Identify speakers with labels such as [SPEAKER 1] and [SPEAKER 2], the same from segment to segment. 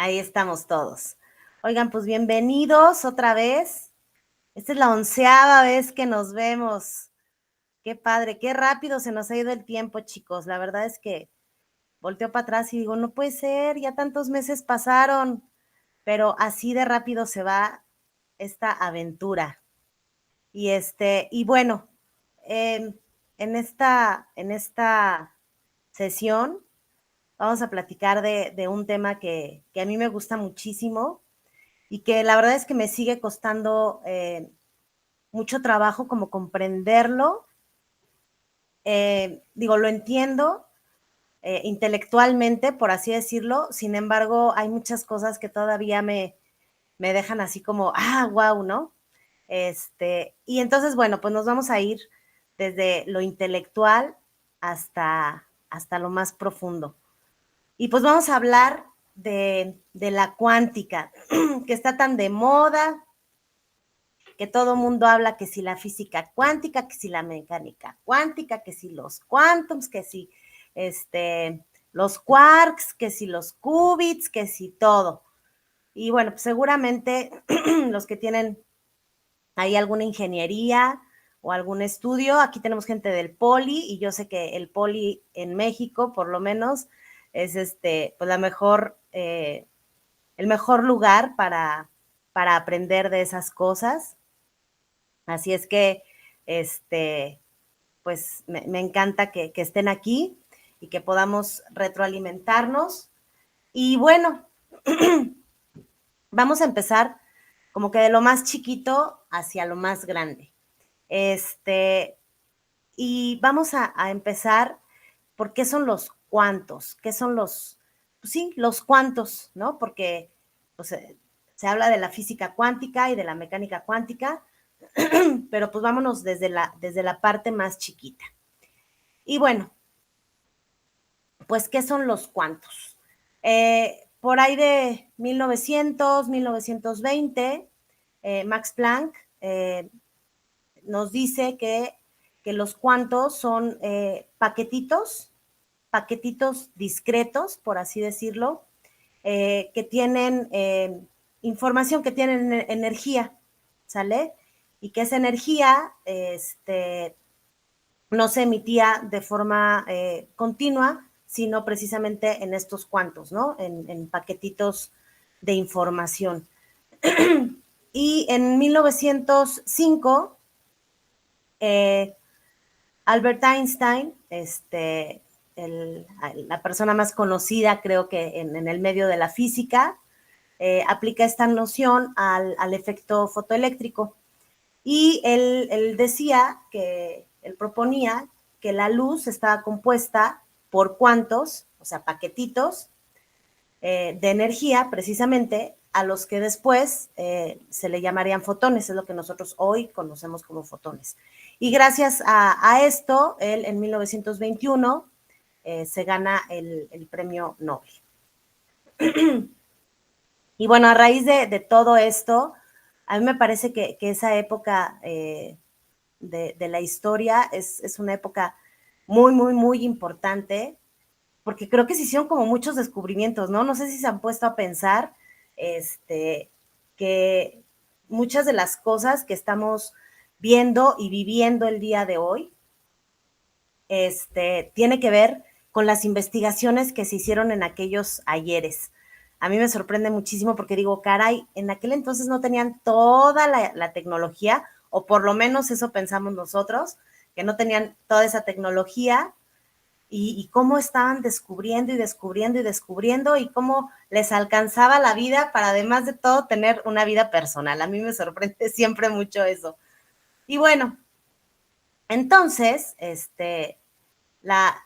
[SPEAKER 1] Ahí estamos todos. Oigan, pues bienvenidos otra vez. Esta es la 11ª vez que nos vemos. Qué padre, qué rápido se nos ha ido el tiempo, chicos. La verdad es que volteo para atrás y digo, no puede ser, ya tantos meses pasaron, pero así de rápido se va esta aventura. Y bueno, eh, en esta sesión vamos a platicar de un tema que a mí me gusta muchísimo y que la verdad es que me sigue costando mucho trabajo como comprenderlo. Digo, lo entiendo intelectualmente, por así decirlo, sin embargo, hay muchas cosas que todavía me dejan así como, wow, ¿no? Y entonces, bueno, pues nos vamos a ir desde lo intelectual hasta lo más profundo. Y pues vamos a hablar de la cuántica, que está tan de moda, que todo mundo habla que si la física cuántica, que si la mecánica cuántica, que si los quantums, que si los quarks, que si los qubits, que si todo. Y bueno, pues seguramente los que tienen ahí alguna ingeniería o algún estudio, aquí tenemos gente del Poli y yo sé que el Poli en México, por lo menos, es pues la mejor, el mejor lugar para aprender de esas cosas. Así es que, pues me encanta que estén aquí y que podamos retroalimentarnos. Y bueno, vamos a empezar como que de lo más chiquito hacia lo más grande. Y vamos a empezar por qué son los cuantos, qué son pues sí, los cuantos, ¿no? Porque pues, se habla de la física cuántica y de la mecánica cuántica, pero pues vámonos desde la parte más chiquita. Y bueno, pues, ¿qué son los cuantos? Por ahí de 1920, Max Planck nos dice que los cuantos son paquetitos discretos, por así decirlo, que tienen información, que tienen energía, ¿sale? Y que esa energía no se emitía de forma continua, sino precisamente en estos cuantos, ¿no? En paquetitos de información. Y en 1905, Albert Einstein, la persona más conocida, creo que en el medio de la física, aplica esta noción al efecto fotoeléctrico. Y él decía que, él proponía que la luz estaba compuesta por cuantos, o sea, paquetitos de energía, precisamente, a los que después se le llamarían fotones, es lo que nosotros hoy conocemos como fotones. Y gracias a esto, él en 1921 se gana el premio Nobel. Y bueno, a raíz de todo esto, a mí me parece que esa época de la historia es una época muy, muy, muy importante, porque creo que se hicieron como muchos descubrimientos, ¿no? No sé si se han puesto a pensar que muchas de las cosas que estamos viendo y viviendo el día de hoy, tiene que ver con las investigaciones que se hicieron en aquellos ayeres. A mí me sorprende muchísimo porque digo, caray, en aquel entonces no tenían toda la tecnología, o por lo menos eso pensamos nosotros, que no tenían toda esa tecnología, y cómo estaban descubriendo y descubriendo y descubriendo y cómo les alcanzaba la vida para, además de todo, tener una vida personal. A mí me sorprende siempre mucho eso. Y bueno, entonces, a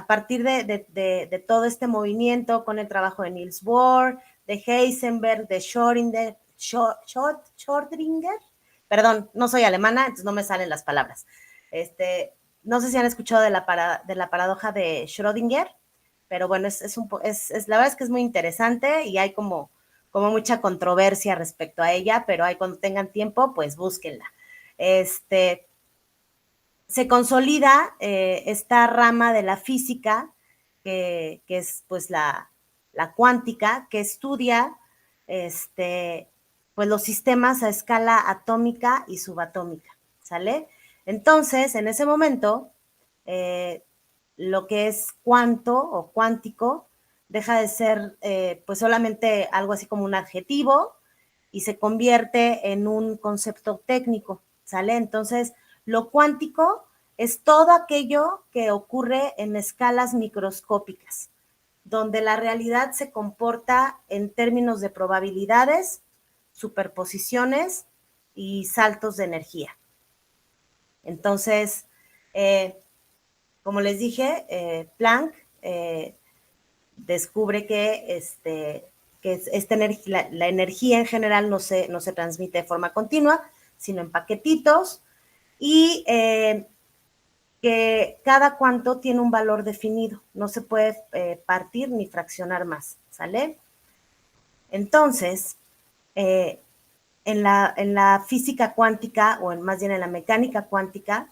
[SPEAKER 1] partir de todo este movimiento con el trabajo de Niels Bohr, de Heisenberg, de Schrödinger, perdón, no soy alemana, entonces no me salen las palabras. No sé si han escuchado de la paradoja de Schrödinger, pero bueno, la verdad es que es muy interesante y hay como mucha controversia respecto a ella, pero ahí cuando tengan tiempo, pues búsquenla. Se consolida esta rama de la física, que es pues la cuántica, que estudia pues los sistemas a escala atómica y subatómica, ¿sale? Entonces, en ese momento, lo que es cuanto o cuántico deja de ser pues solamente algo así como un adjetivo y se convierte en un concepto técnico, ¿sale? Entonces, lo cuántico es todo aquello que ocurre en escalas microscópicas, donde la realidad se comporta en términos de probabilidades, superposiciones y saltos de energía. Entonces, como les dije, Planck descubre que, la energía en general no se transmite de forma continua, sino en paquetitos, y que cada cuanto tiene un valor definido, no se puede partir ni fraccionar más, ¿sale? Entonces, en la física cuántica, o más bien en la mecánica cuántica,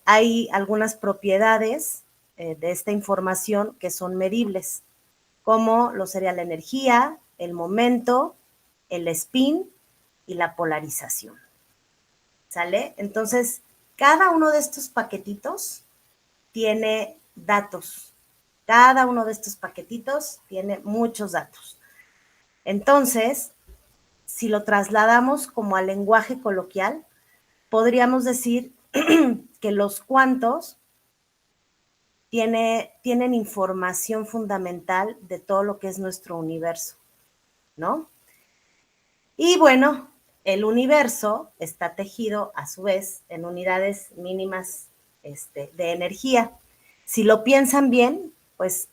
[SPEAKER 1] hay algunas propiedades de esta información que son medibles, como lo sería la energía, el momento, el spin y la polarización. ¿Sale? Entonces, cada uno de estos paquetitos tiene datos. Cada uno de estos paquetitos tiene muchos datos. Entonces, si lo trasladamos como al lenguaje coloquial, podríamos decir que los cuantos tienen información fundamental de todo lo que es nuestro universo, ¿no? Y bueno, el universo está tejido a su vez en unidades mínimas de energía. Si lo piensan bien, pues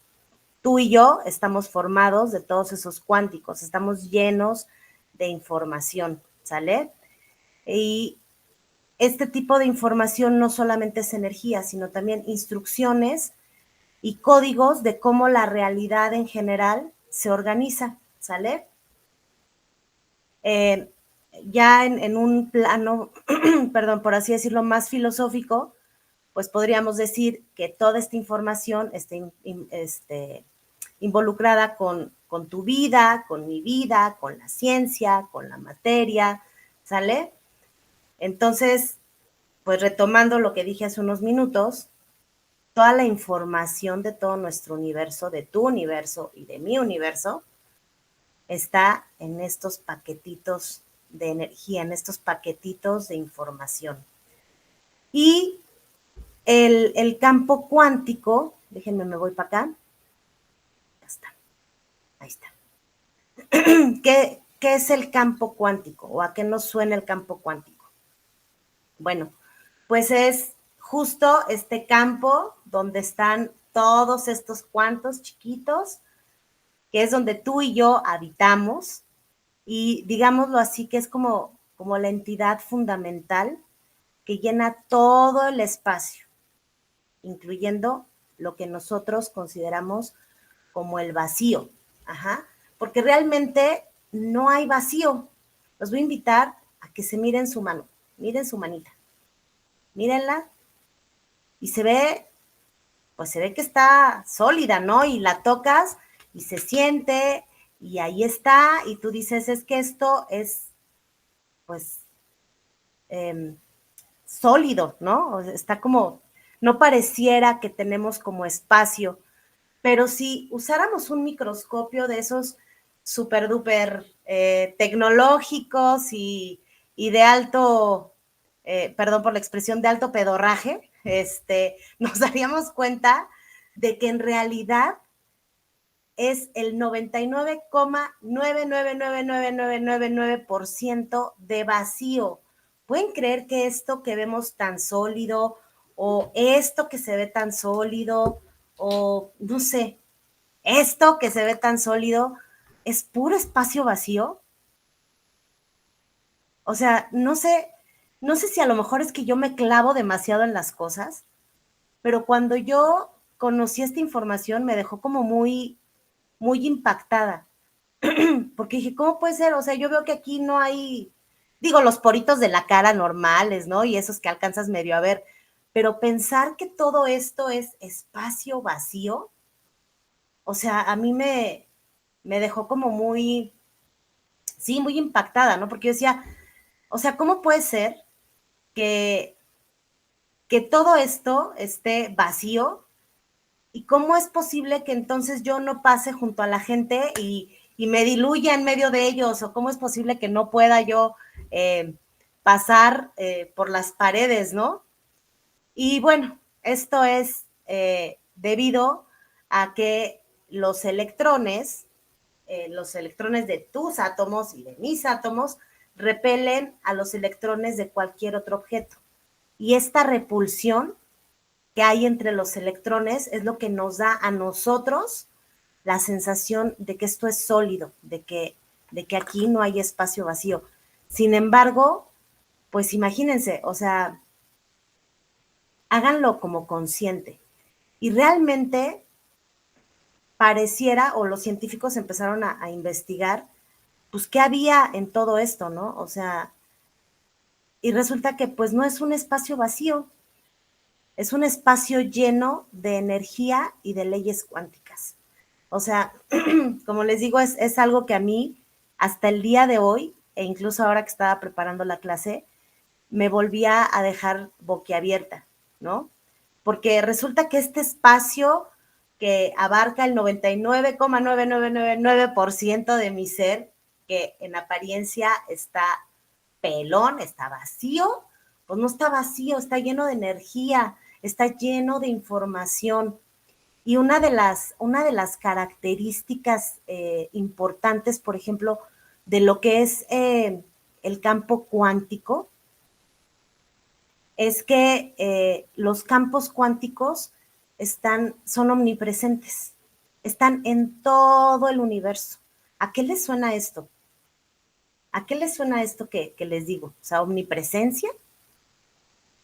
[SPEAKER 1] tú y yo estamos formados de todos esos cuánticos, estamos llenos de información, ¿sale? Y este tipo de información no solamente es energía, sino también instrucciones y códigos de cómo la realidad en general se organiza, ¿sale? Ya en un plano, perdón, por así decirlo, más filosófico, pues podríamos decir que toda esta información está involucrada con tu vida, con mi vida, con la ciencia, con la materia, ¿sale? Entonces, pues retomando lo que dije hace unos minutos, toda la información de todo nuestro universo, de tu universo y de mi universo, está en estos paquetitos de energía, en estos paquetitos de información. Y el campo cuántico, déjenme, me voy para acá. Ya está, ahí está. ¿Qué es el campo cuántico o a qué nos suena el campo cuántico? Bueno, pues es justo este campo donde están todos estos cuantos chiquitos, que es donde tú y yo habitamos, y digámoslo así, que es como la entidad fundamental que llena todo el espacio, incluyendo lo que nosotros consideramos como el vacío. Ajá. Porque realmente no hay vacío. Los voy a invitar a que se miren su mano, miren su manita, mírenla, y se ve, pues se ve que está sólida, ¿no? Y la tocas y se siente, y ahí está, y tú dices, es que esto es, pues, sólido, ¿no? O sea, está como, no pareciera que tenemos como espacio, pero si usáramos un microscopio de esos súper duper tecnológicos y de alto, perdón por la expresión, de alto pedorraje, nos daríamos cuenta de que en realidad es el 99,9999999% de vacío. ¿Pueden creer que esto que vemos tan sólido, o esto que se ve tan sólido, o no sé, esto que se ve tan sólido, es puro espacio vacío? O sea, no sé si a lo mejor es que yo me clavo demasiado en las cosas, pero cuando yo conocí esta información me dejó como muy, muy impactada. Porque dije, ¿cómo puede ser? O sea, yo veo que aquí no hay, digo, los poritos de la cara normales, ¿no? Y esos que alcanzas medio a ver, pero pensar que todo esto es espacio vacío, o sea, a mí me dejó como muy, sí, muy impactada, ¿no? Porque yo decía, o sea, ¿cómo puede ser que, que todo esto esté vacío? ¿Y cómo es posible que entonces yo no pase junto a la gente y me diluya en medio de ellos? ¿O cómo es posible que no pueda yo pasar por las paredes, ¿no? Y bueno, esto es debido a que los electrones de tus átomos y de mis átomos, repelen a los electrones de cualquier otro objeto. Y esta repulsión que hay entre los electrones es lo que nos da a nosotros la sensación de que esto es sólido, de que aquí no hay espacio vacío. Sin embargo, pues imagínense, o sea, háganlo como consciente. Y realmente pareciera, o los científicos empezaron a investigar, pues qué había en todo esto, ¿no? O sea, y resulta que pues no es un espacio vacío, es un espacio lleno de energía y de leyes cuánticas. O sea, como les digo, es algo que a mí, hasta el día de hoy, e incluso ahora que estaba preparando la clase, me volvía a dejar boquiabierta, ¿no? Porque resulta que este espacio que abarca el 99,9999% de mi ser, que en apariencia está pelón, está vacío, pues no está vacío, está lleno de energía, está lleno de información. Y una de las características importantes, por ejemplo, de lo que es el campo cuántico, es que los campos cuánticos son omnipresentes, están en todo el universo. ¿A qué les suena esto? ¿A qué les suena esto que les digo? O sea, omnipresencia,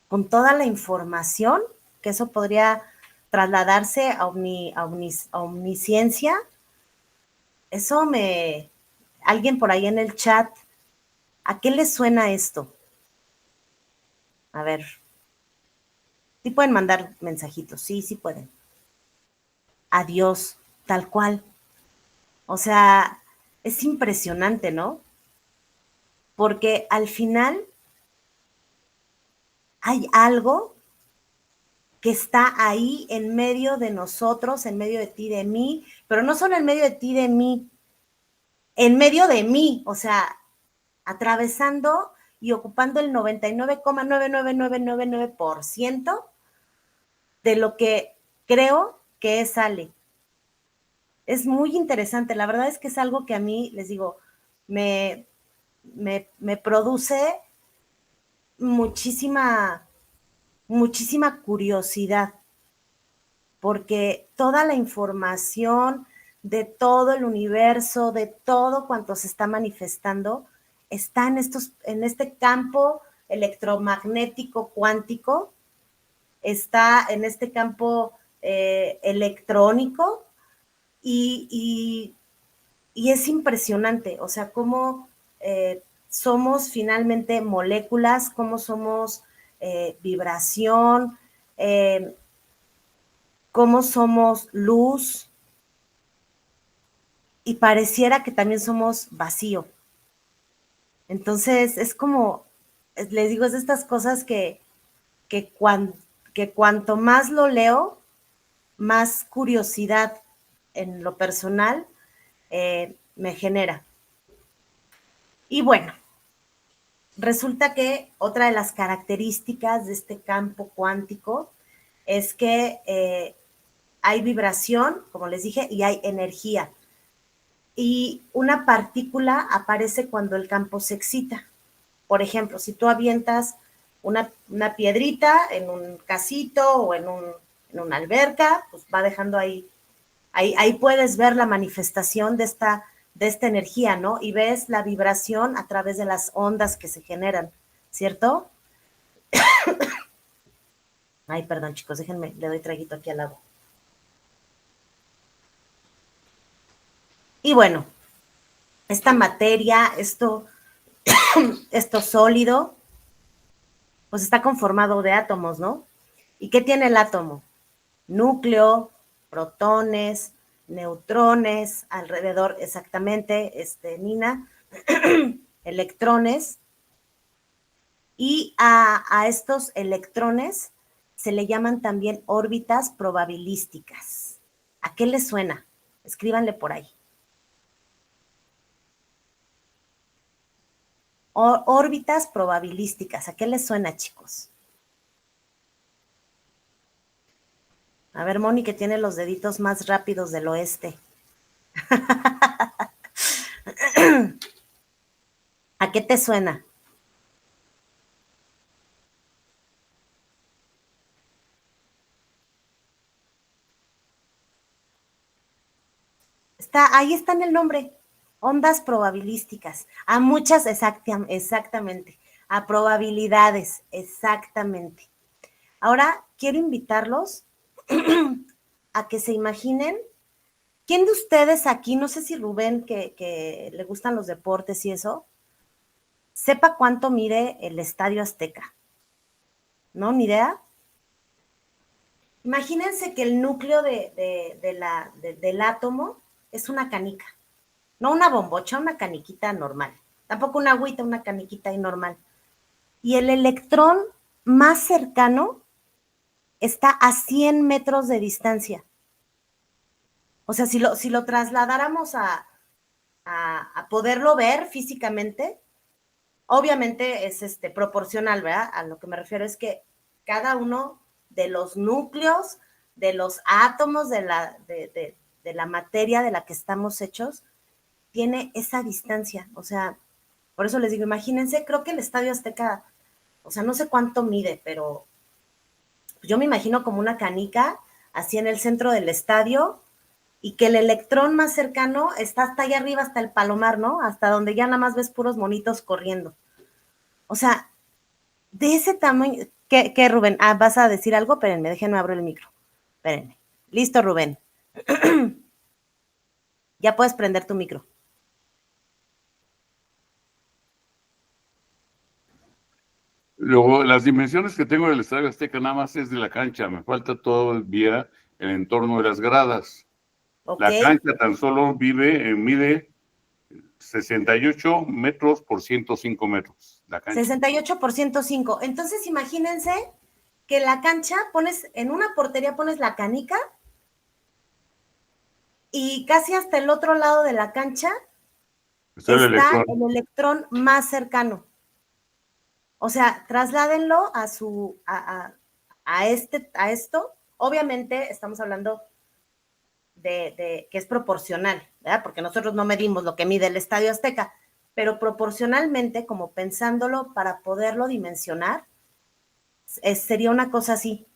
[SPEAKER 1] con toda la información, que eso podría trasladarse a omnisciencia. Eso alguien por ahí en el chat, ¿a qué les suena esto? A ver, sí pueden mandar mensajitos, sí, sí pueden. Adiós, tal cual. O sea, es impresionante, ¿no? Porque al final hay algo que está ahí en medio de nosotros, en medio de ti, de mí, pero no solo en medio de ti, de mí, en medio de mí, o sea, atravesando y ocupando el 99,99999% de lo que creo que es Ale. Es muy interesante, la verdad es que es algo que a mí, les digo, me produce muchísima, muchísima curiosidad, porque toda la información de todo el universo, de todo cuanto se está manifestando, está en este campo electromagnético cuántico, está en este campo electrónico y, y, es impresionante, o sea, cómo somos finalmente moléculas, cómo somos vibración, eh, cómo somos luz, y pareciera que también somos vacío. Entonces, es como, les digo, es de estas cosas que, cuan, que cuanto más lo leo, más curiosidad en lo personal me genera. Y bueno, resulta que otra de las características de este campo cuántico es que hay vibración, como les dije, y hay energía. Y una partícula aparece cuando el campo se excita. Por ejemplo, si tú avientas una piedrita en un casito o en una alberca, pues va dejando ahí puedes ver la manifestación de esta energía, ¿no? Y ves la vibración a través de las ondas que se generan, ¿cierto? Ay, perdón, chicos, déjenme, le doy traguito aquí al agua. Y bueno, esta materia, esto sólido, pues está conformado de átomos, ¿no? ¿Y qué tiene el átomo? Núcleo, protones, neutrones, alrededor, exactamente, Nina, electrones, y a estos electrones se le llaman también órbitas probabilísticas. ¿A qué les suena? Escríbanle por ahí. Órbitas probabilísticas, ¿a qué les suena, chicos? A ver, Moni, que tiene los deditos más rápidos del oeste. ¿A qué te suena? Ahí está en el nombre, ondas probabilísticas. A muchas, exactamente. A probabilidades, exactamente. Ahora quiero invitarlos a que se imaginen. ¿Quién de ustedes aquí, no sé si Rubén, que le gustan los deportes y eso, sepa cuánto mide el Estadio Azteca? ¿No? ¿Ni idea? Imagínense que el núcleo del átomo es una canica. No una bombocha, una caniquita normal. Tampoco una agüita, una caniquita ahí normal. Y el electrón más cercano está a 100 metros de distancia. O sea, si lo trasladáramos a poderlo ver físicamente, obviamente es proporcional, ¿verdad? A lo que me refiero es que cada uno de los núcleos, de los átomos de la materia de la que estamos hechos, tiene esa distancia. O sea, por eso les digo, imagínense, creo que el Estadio Azteca, o sea, no sé cuánto mide, pero yo me imagino como una canica, así en el centro del estadio, y que el electrón más cercano está hasta allá arriba, hasta el Palomar, ¿no? Hasta donde ya nada más ves puros monitos corriendo. O sea, de ese tamaño. ¿Qué, Rubén? Ah, ¿vas a decir algo? Espérenme, déjenme abrir el micro. Espérenme. Listo, Rubén. Ya puedes prender tu micro.
[SPEAKER 2] Luego, las dimensiones que tengo del Estadio Azteca nada más es de la cancha, me falta todavía el entorno de las gradas.
[SPEAKER 1] Ok.
[SPEAKER 2] La cancha tan solo mide 68 metros por 105 metros. La cancha.
[SPEAKER 1] 68 por 105. Entonces, imagínense que la cancha en una portería pones la canica y casi hasta el otro lado de la cancha
[SPEAKER 2] Está el
[SPEAKER 1] está
[SPEAKER 2] electrón.
[SPEAKER 1] el electrón más cercano. O sea, trasládenlo a esto. Obviamente estamos hablando de que es proporcional, ¿verdad? Porque nosotros no medimos lo que mide el Estadio Azteca, pero proporcionalmente, como pensándolo para poderlo dimensionar, sería una cosa así.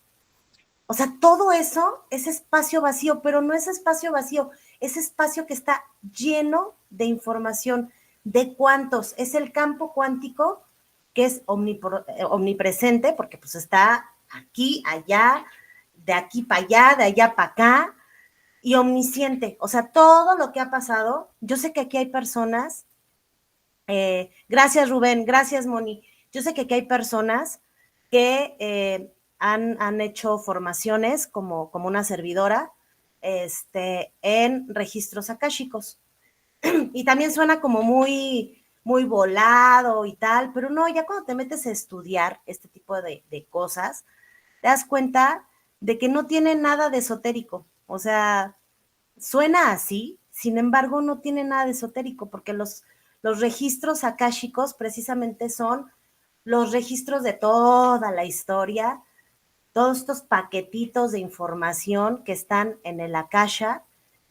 [SPEAKER 1] O sea, todo eso es espacio vacío, pero no es espacio vacío, es espacio que está lleno de información. ¿De cuántos? Es el campo cuántico que es omnipresente, porque pues está aquí, allá, de aquí para allá, de allá para acá, y omnisciente. O sea, todo lo que ha pasado, yo sé que aquí hay personas, gracias Rubén, gracias Moni, yo sé que aquí hay personas que han hecho formaciones como una servidora en registros akáshicos. Y también suena como muy volado y tal, pero no, ya cuando te metes a estudiar este tipo de cosas, te das cuenta de que no tiene nada de esotérico. O sea, suena así, sin embargo, no tiene nada de esotérico, porque los registros akáshicos precisamente son los registros de toda la historia, todos estos paquetitos de información que están en el akasha,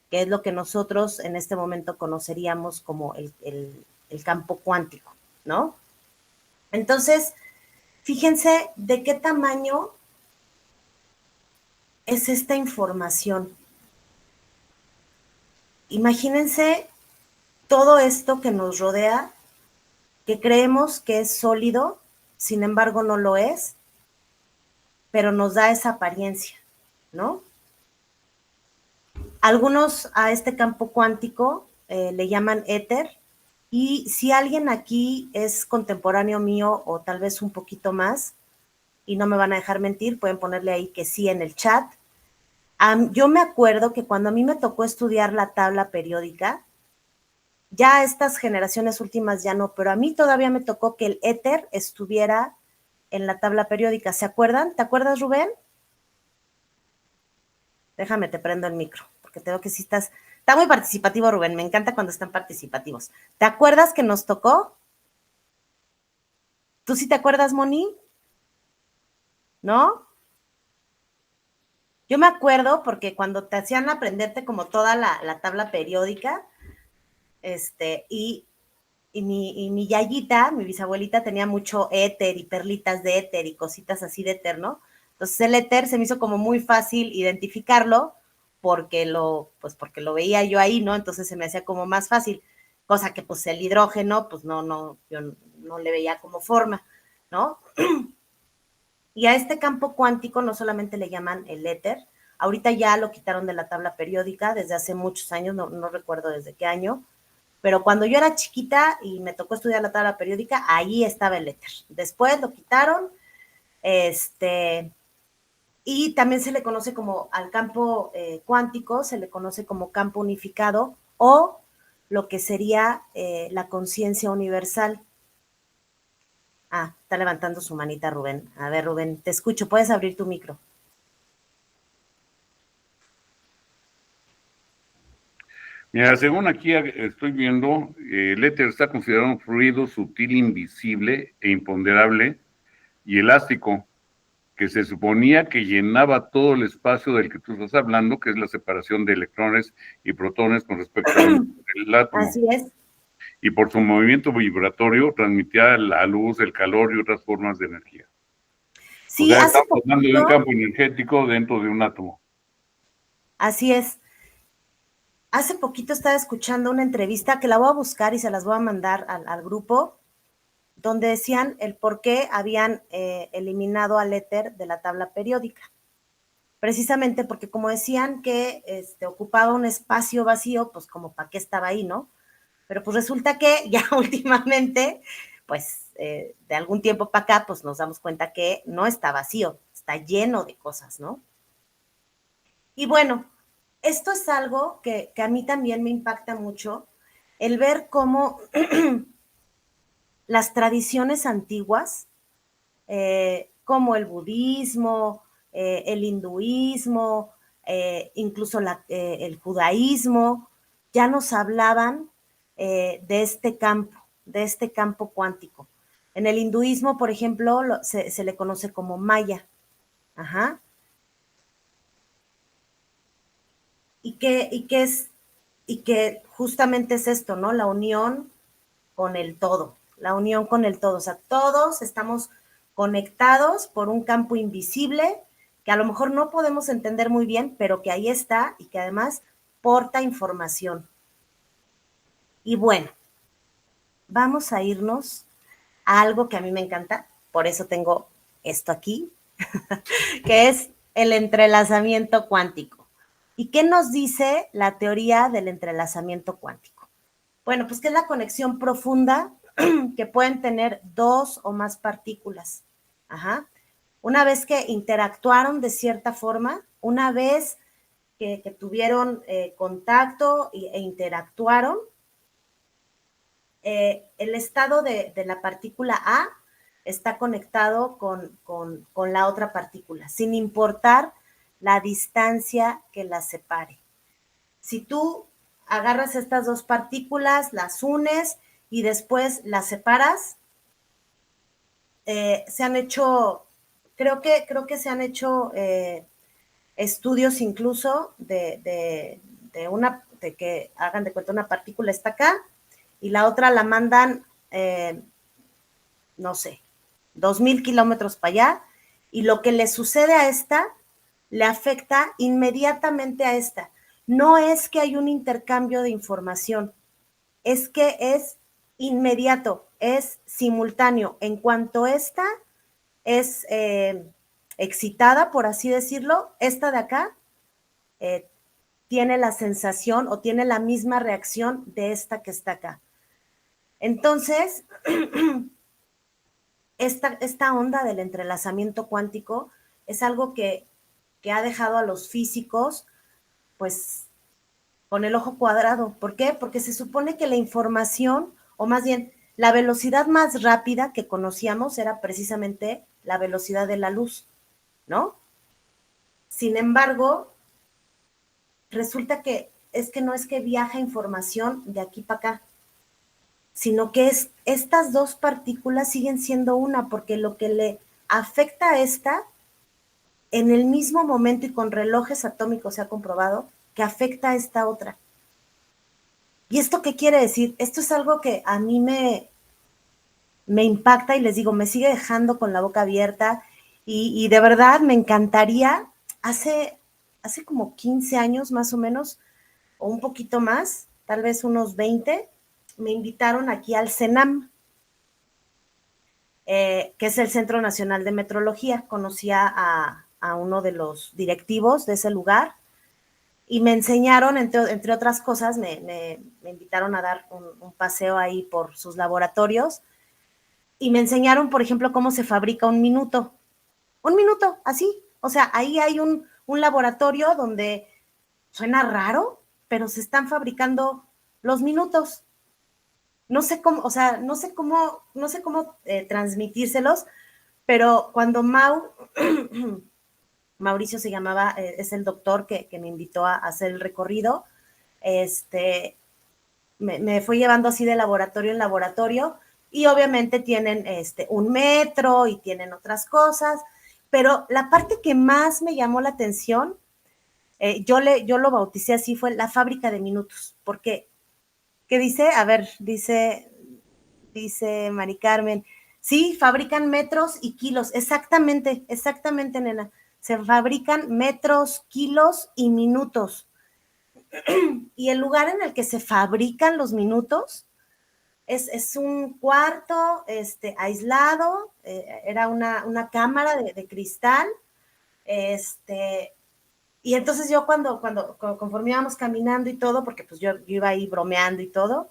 [SPEAKER 1] que es lo que nosotros en este momento conoceríamos como el campo cuántico, ¿no? Entonces, fíjense de qué tamaño es esta información. Imagínense todo esto que nos rodea, que creemos que es sólido, sin embargo no lo es, pero nos da esa apariencia, ¿no? Algunos a este campo cuántico le llaman éter, y si alguien aquí es contemporáneo mío o tal vez un poquito más, y no me van a dejar mentir, pueden ponerle ahí que sí en el chat. Yo me acuerdo que cuando a mí me tocó estudiar la tabla periódica, ya estas generaciones últimas ya no, pero a mí todavía me tocó que el éter estuviera en la tabla periódica. ¿Se acuerdan? ¿Te acuerdas, Rubén? Déjame, te prendo el micro, porque te veo que sí estás... Está muy participativo, Rubén. Me encanta cuando están participativos. ¿Te acuerdas que nos tocó? ¿Tú sí te acuerdas, Moni? ¿No? Yo me acuerdo porque cuando te hacían aprenderte como toda la tabla periódica, y mi yayita, mi bisabuelita, tenía mucho éter y perlitas de éter y cositas así de éter, ¿no? Entonces el éter se me hizo como muy fácil identificarlo porque lo veía yo ahí, ¿no? Entonces se me hacía como más fácil, cosa que pues el hidrógeno, pues yo no le veía como forma, ¿no? Y a este campo cuántico no solamente le llaman el éter, ahorita ya lo quitaron de la tabla periódica desde hace muchos años, no recuerdo desde qué año, pero cuando yo era chiquita y me tocó estudiar la tabla periódica, ahí estaba el éter. Después lo quitaron, y también se le conoce como al campo cuántico, se le conoce como campo unificado o lo que sería la conciencia universal. Está levantando su manita Rubén. A ver, Rubén, te escucho, puedes abrir tu micro.
[SPEAKER 2] Mira, según aquí estoy viendo, el éter está considerado un fluido sutil, invisible e imponderable y elástico, que se suponía que llenaba todo el espacio del que tú estás hablando, que es la separación de electrones y protones con respecto al átomo.
[SPEAKER 1] Así es.
[SPEAKER 2] Y por su movimiento vibratorio transmitía la luz, el calor y otras formas de energía.
[SPEAKER 1] Sí,
[SPEAKER 2] O sea,
[SPEAKER 1] hace
[SPEAKER 2] estamos hablando de un
[SPEAKER 1] poquito,
[SPEAKER 2] campo energético dentro de un átomo.
[SPEAKER 1] así es. Hace poquito estaba escuchando una entrevista que la voy a buscar y se las voy a mandar al grupo, donde decían el por qué habían eliminado al éter de la tabla periódica. Precisamente porque como decían que ocupaba un espacio vacío, pues como para qué estaba ahí, ¿no? Pero pues resulta que ya últimamente, pues de algún tiempo para acá, pues nos damos cuenta que no está vacío, está lleno de cosas, ¿no? Y bueno, esto es algo que a mí también me impacta mucho, el ver cómo las tradiciones antiguas, como el budismo, el hinduismo, incluso el judaísmo, ya nos hablaban de este campo cuántico. En el hinduismo, por ejemplo, se le conoce como Maya. Ajá. Y que justamente es esto, ¿no? La unión con el todo, la unión con el todo. O sea, todos estamos conectados por un campo invisible que a lo mejor no podemos entender muy bien, pero que ahí está y que además porta información. Y bueno, vamos a irnos a algo que a mí me encanta, por eso tengo esto aquí, que es el entrelazamiento cuántico. ¿Y qué nos dice la teoría del entrelazamiento cuántico? Bueno, pues que es la conexión profunda que pueden tener dos o más partículas. Ajá. Una vez que interactuaron de cierta forma, una vez que tuvieron contacto e interactuaron, el estado de la partícula A está conectado con la otra partícula, sin importar la distancia que las separe. Si tú agarras estas dos partículas, las unes y después las separas, se han hecho, creo que se han hecho estudios incluso de que hagan de cuenta una partícula está acá y la otra la mandan, no sé, 2000 kilómetros para allá, y lo que le sucede a esta le afecta inmediatamente a esta. No es que hay un intercambio de información, es que es inmediato, es simultáneo. En cuanto esta es excitada, por así decirlo, esta de acá eh, tiene la sensación o tiene la misma reacción de esta que está acá. Entonces, esta onda del entrelazamiento cuántico es algo que que ha dejado a los físicos, pues, con el ojo cuadrado. ¿Por qué? Porque se supone que la información, o más bien, la velocidad más rápida que conocíamos era precisamente la velocidad de la luz, ¿no? Sin embargo, resulta que es que no es que viaja información de aquí para acá, sino que estas dos partículas siguen siendo una, porque lo que le afecta a esta, en el mismo momento y con relojes atómicos se ha comprobado, que afecta a esta otra. ¿Y esto qué quiere decir? Esto es algo que a mí me impacta y les digo, me sigue dejando con la boca abierta y de verdad me encantaría, hace como 15 años más o menos, o un poquito más, tal vez unos 20, me invitaron aquí al CENAM, que es el Centro Nacional de Metrología. Conocía a uno de los directivos de ese lugar y me enseñaron, entre otras cosas, me invitaron a dar un paseo ahí por sus laboratorios y me enseñaron, por ejemplo, cómo se fabrica un minuto. Un minuto, así. O sea, ahí hay un laboratorio donde suena raro, pero se están fabricando los minutos. No sé cómo, o sea, no sé cómo transmitírselos, pero cuando Mauricio se llamaba, es el doctor que me invitó a hacer el recorrido, me fue llevando así de laboratorio en laboratorio y obviamente tienen un metro y tienen otras cosas, pero la parte que más me llamó la atención, yo lo bauticé así, fue la fábrica de minutos, porque, ¿qué dice? A ver, dice Mari Carmen, sí, fabrican metros y kilos, exactamente, nena, se fabrican metros, kilos y minutos. Y el lugar en el que se fabrican los minutos es un cuarto aislado, era una cámara de cristal, y entonces yo conforme íbamos caminando y todo, porque pues yo iba ahí bromeando y todo,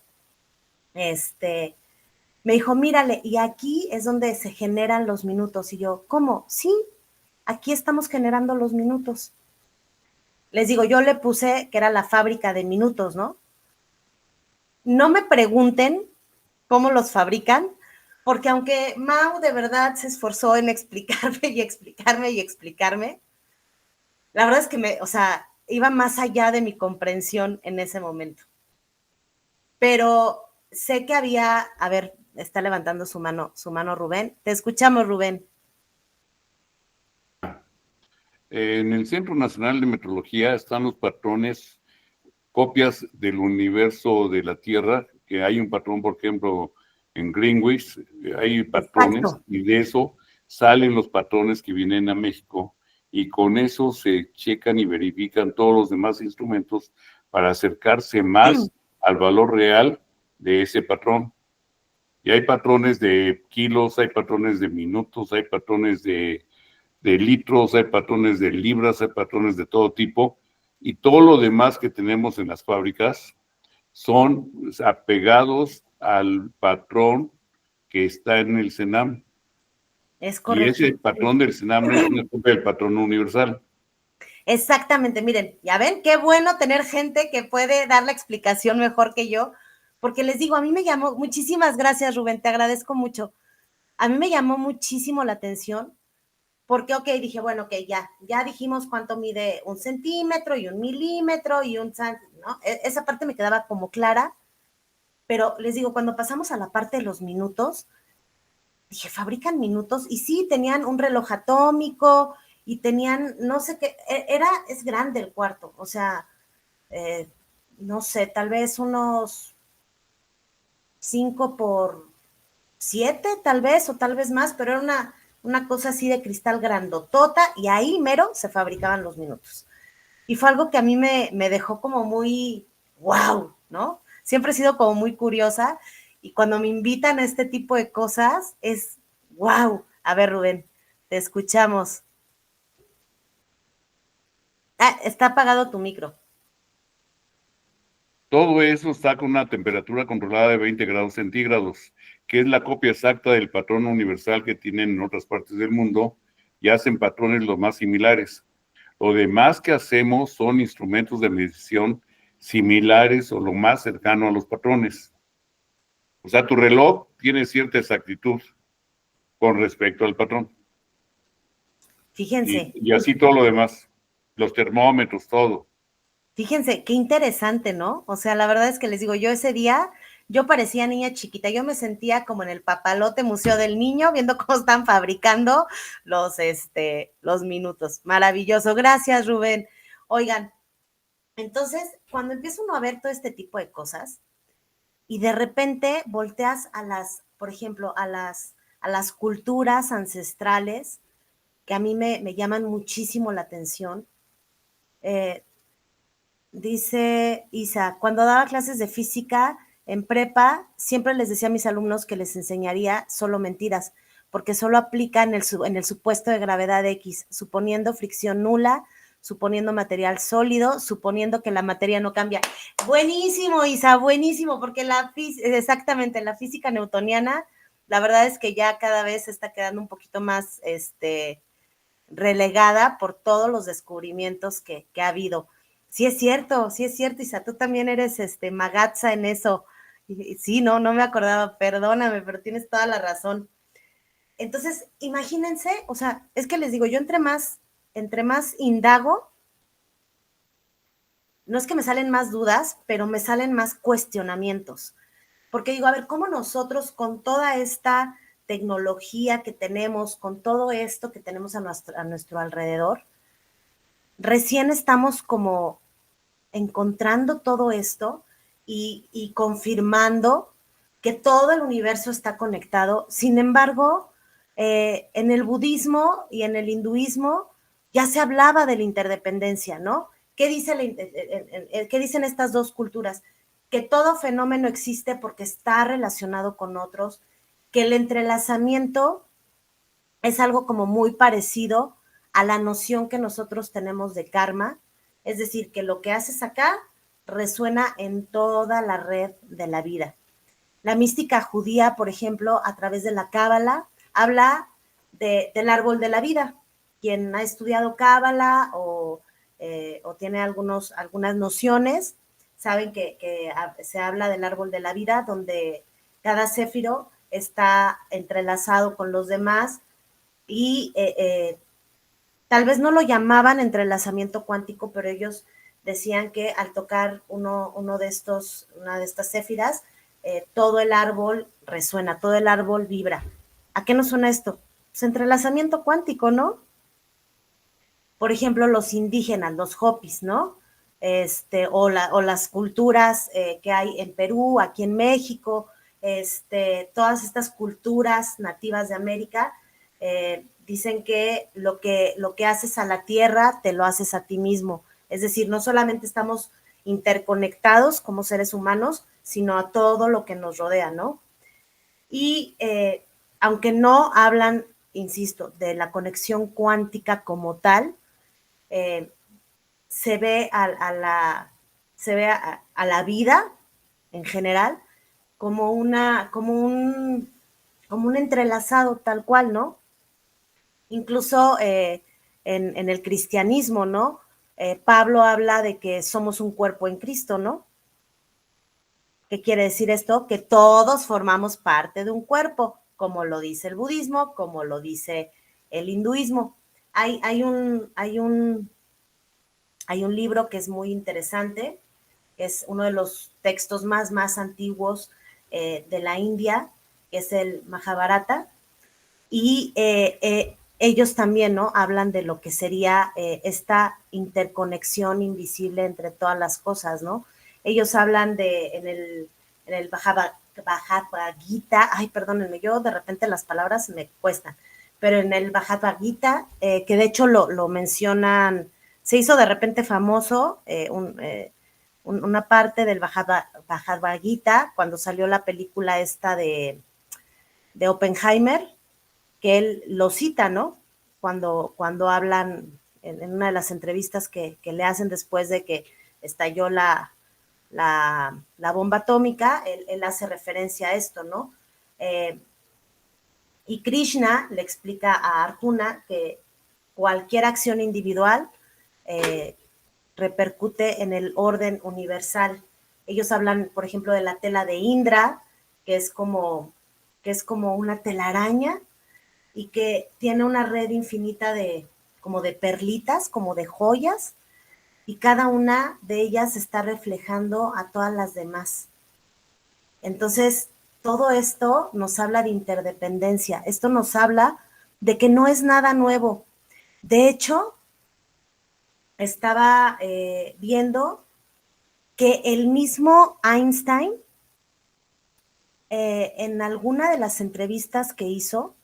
[SPEAKER 1] me dijo, mírale, y aquí es donde se generan los minutos. Y yo, ¿cómo? Sí, aquí estamos generando los minutos. Les digo, yo le puse que era la fábrica de minutos, ¿no? No me pregunten cómo los fabrican, porque aunque Mau de verdad se esforzó en explicarme y explicarme y explicarme, la verdad es que o sea, iba más allá de mi comprensión en ese momento. Pero sé que había, a ver, está levantando su mano Rubén. Te escuchamos, Rubén.
[SPEAKER 2] En el Centro Nacional de Metrología están los patrones, copias del universo de la Tierra, que hay un patrón, por ejemplo, en Greenwich, hay patrones. Exacto. Y de eso salen los patrones que vienen a México y con eso se checan y verifican todos los demás instrumentos para acercarse más al valor real de ese patrón. Y hay patrones de kilos, hay patrones de minutos, hay patrones de litros, hay patrones de libras, hay patrones de todo tipo, y todo lo demás que tenemos en las fábricas son apegados al patrón que está en el CENAM.
[SPEAKER 1] Es correcto.
[SPEAKER 2] Y ese patrón del CENAM es una copia del patrón universal.
[SPEAKER 1] Exactamente, miren, ya ven, qué bueno tener gente que puede dar la explicación mejor que yo, porque les digo, a mí me llamó, muchísimas gracias, Rubén, te agradezco mucho. A mí me llamó muchísimo la atención, porque, ok, dije, bueno, ok, ya dijimos cuánto mide 1 centímetro y 1 milímetro y ¿no? Esa parte me quedaba como clara, pero les digo, cuando pasamos a la parte de los minutos, dije, ¿fabrican minutos? Y sí, tenían un reloj atómico y tenían, no sé qué, es grande el cuarto, o sea, no sé, tal vez unos 5 por 7, tal vez, o tal vez más, pero era una cosa así de cristal grandotota y ahí mero se fabricaban los minutos. Y fue algo que a mí me dejó como muy, wow, ¿no? Siempre he sido como muy curiosa y cuando me invitan a este tipo de cosas es, wow. A ver, Rubén, te escuchamos. Ah, está apagado tu micro.
[SPEAKER 2] Todo eso está con una temperatura controlada de 20 grados centígrados, que es la copia exacta del patrón universal que tienen en otras partes del mundo y hacen patrones los más similares. Lo demás que hacemos son instrumentos de medición similares o lo más cercano a los patrones. O sea, tu reloj tiene cierta exactitud con respecto al patrón.
[SPEAKER 1] Fíjense.
[SPEAKER 2] Y así todo lo demás, los termómetros, todo.
[SPEAKER 1] Fíjense, qué interesante, ¿no? O sea, la verdad es que les digo, yo ese día, yo parecía niña chiquita, yo me sentía como en el Papalote Museo del Niño, viendo cómo están fabricando los minutos. Maravilloso, gracias, Rubén. Oigan, entonces, cuando empieza uno a ver todo este tipo de cosas y de repente volteas por ejemplo, a las culturas ancestrales, que a mí me llaman muchísimo la atención, eh, dice Isa, cuando daba clases de física en prepa, siempre les decía a mis alumnos que les enseñaría solo mentiras, porque solo aplica en el supuesto de gravedad X, suponiendo fricción nula, suponiendo material sólido, suponiendo que la materia no cambia. Buenísimo, Isa, buenísimo, porque exactamente, la física newtoniana, la verdad es que ya cada vez se está quedando un poquito más relegada por todos los descubrimientos que ha habido. Sí es cierto, Isa, tú también eres magaza en eso. Sí, no me acordaba, perdóname, pero tienes toda la razón. Entonces, imagínense, o sea, es que les digo, yo entre más indago, no es que me salen más dudas, pero me salen más cuestionamientos. Porque digo, a ver, ¿cómo nosotros con toda esta tecnología que tenemos, con todo esto que tenemos a nuestro alrededor, recién estamos como encontrando todo esto y confirmando que todo el universo está conectado? Sin embargo, en el budismo y en el hinduismo ya se hablaba de la interdependencia, ¿no? ¿Qué dicen estas dos culturas? Que todo fenómeno existe porque está relacionado con otros, que el entrelazamiento es algo como muy parecido a la noción que nosotros tenemos de karma, es decir, que lo que haces acá resuena en toda la red de la vida. La mística judía, por ejemplo, a través de la Cábala, habla del árbol de la vida. Quien ha estudiado Cábala o tiene algunas nociones, saben que se habla del árbol de la vida, donde cada céfiro está entrelazado con los demás y tal vez no lo llamaban entrelazamiento cuántico, pero ellos decían que al tocar una de estas céfiras, todo el árbol resuena, todo el árbol vibra. ¿A qué nos suena esto? Pues entrelazamiento cuántico, ¿no? Por ejemplo, los indígenas, los Hopis, ¿no? O las culturas que hay en Perú, aquí en México, todas estas culturas nativas de América, dicen que lo que haces a la tierra, te lo haces a ti mismo. Es decir, no solamente estamos interconectados como seres humanos, sino a todo lo que nos rodea, ¿no? Y aunque no hablan, insisto, de la conexión cuántica como tal, eh, se ve a la vida en general como un entrelazado tal cual, ¿no? Incluso en el cristianismo, ¿no? Pablo habla de que somos un cuerpo en Cristo, ¿no? ¿Qué quiere decir esto? Que todos formamos parte de un cuerpo, como lo dice el budismo, como lo dice el hinduismo. Hay un libro que es muy interesante, es uno de los textos más antiguos de la India, que es el Mahabharata, y ellos también, ¿no? Hablan de lo que sería esta interconexión invisible entre todas las cosas, ¿no? Ellos hablan en el Bhagavad Gita, ay, perdónenme, yo de repente las palabras me cuestan, pero en el Bhagavad Gita, que de hecho lo mencionan, se hizo de repente famoso una parte del Bhagavad Gita cuando salió la película esta de Oppenheimer, que él lo cita, ¿no? Cuando hablan en una de las entrevistas que le hacen después de que estalló la bomba atómica, él hace referencia a esto, ¿no? Y Krishna le explica a Arjuna que cualquier acción individual repercute en el orden universal. Ellos hablan, por ejemplo, de la tela de Indra, que es como una telaraña y que tiene una red infinita de como de perlitas, como de joyas, y cada una de ellas está reflejando a todas las demás. Entonces, todo esto nos habla de interdependencia, esto nos habla de que no es nada nuevo. De hecho, estaba viendo que el mismo Einstein, en alguna de las entrevistas que hizo,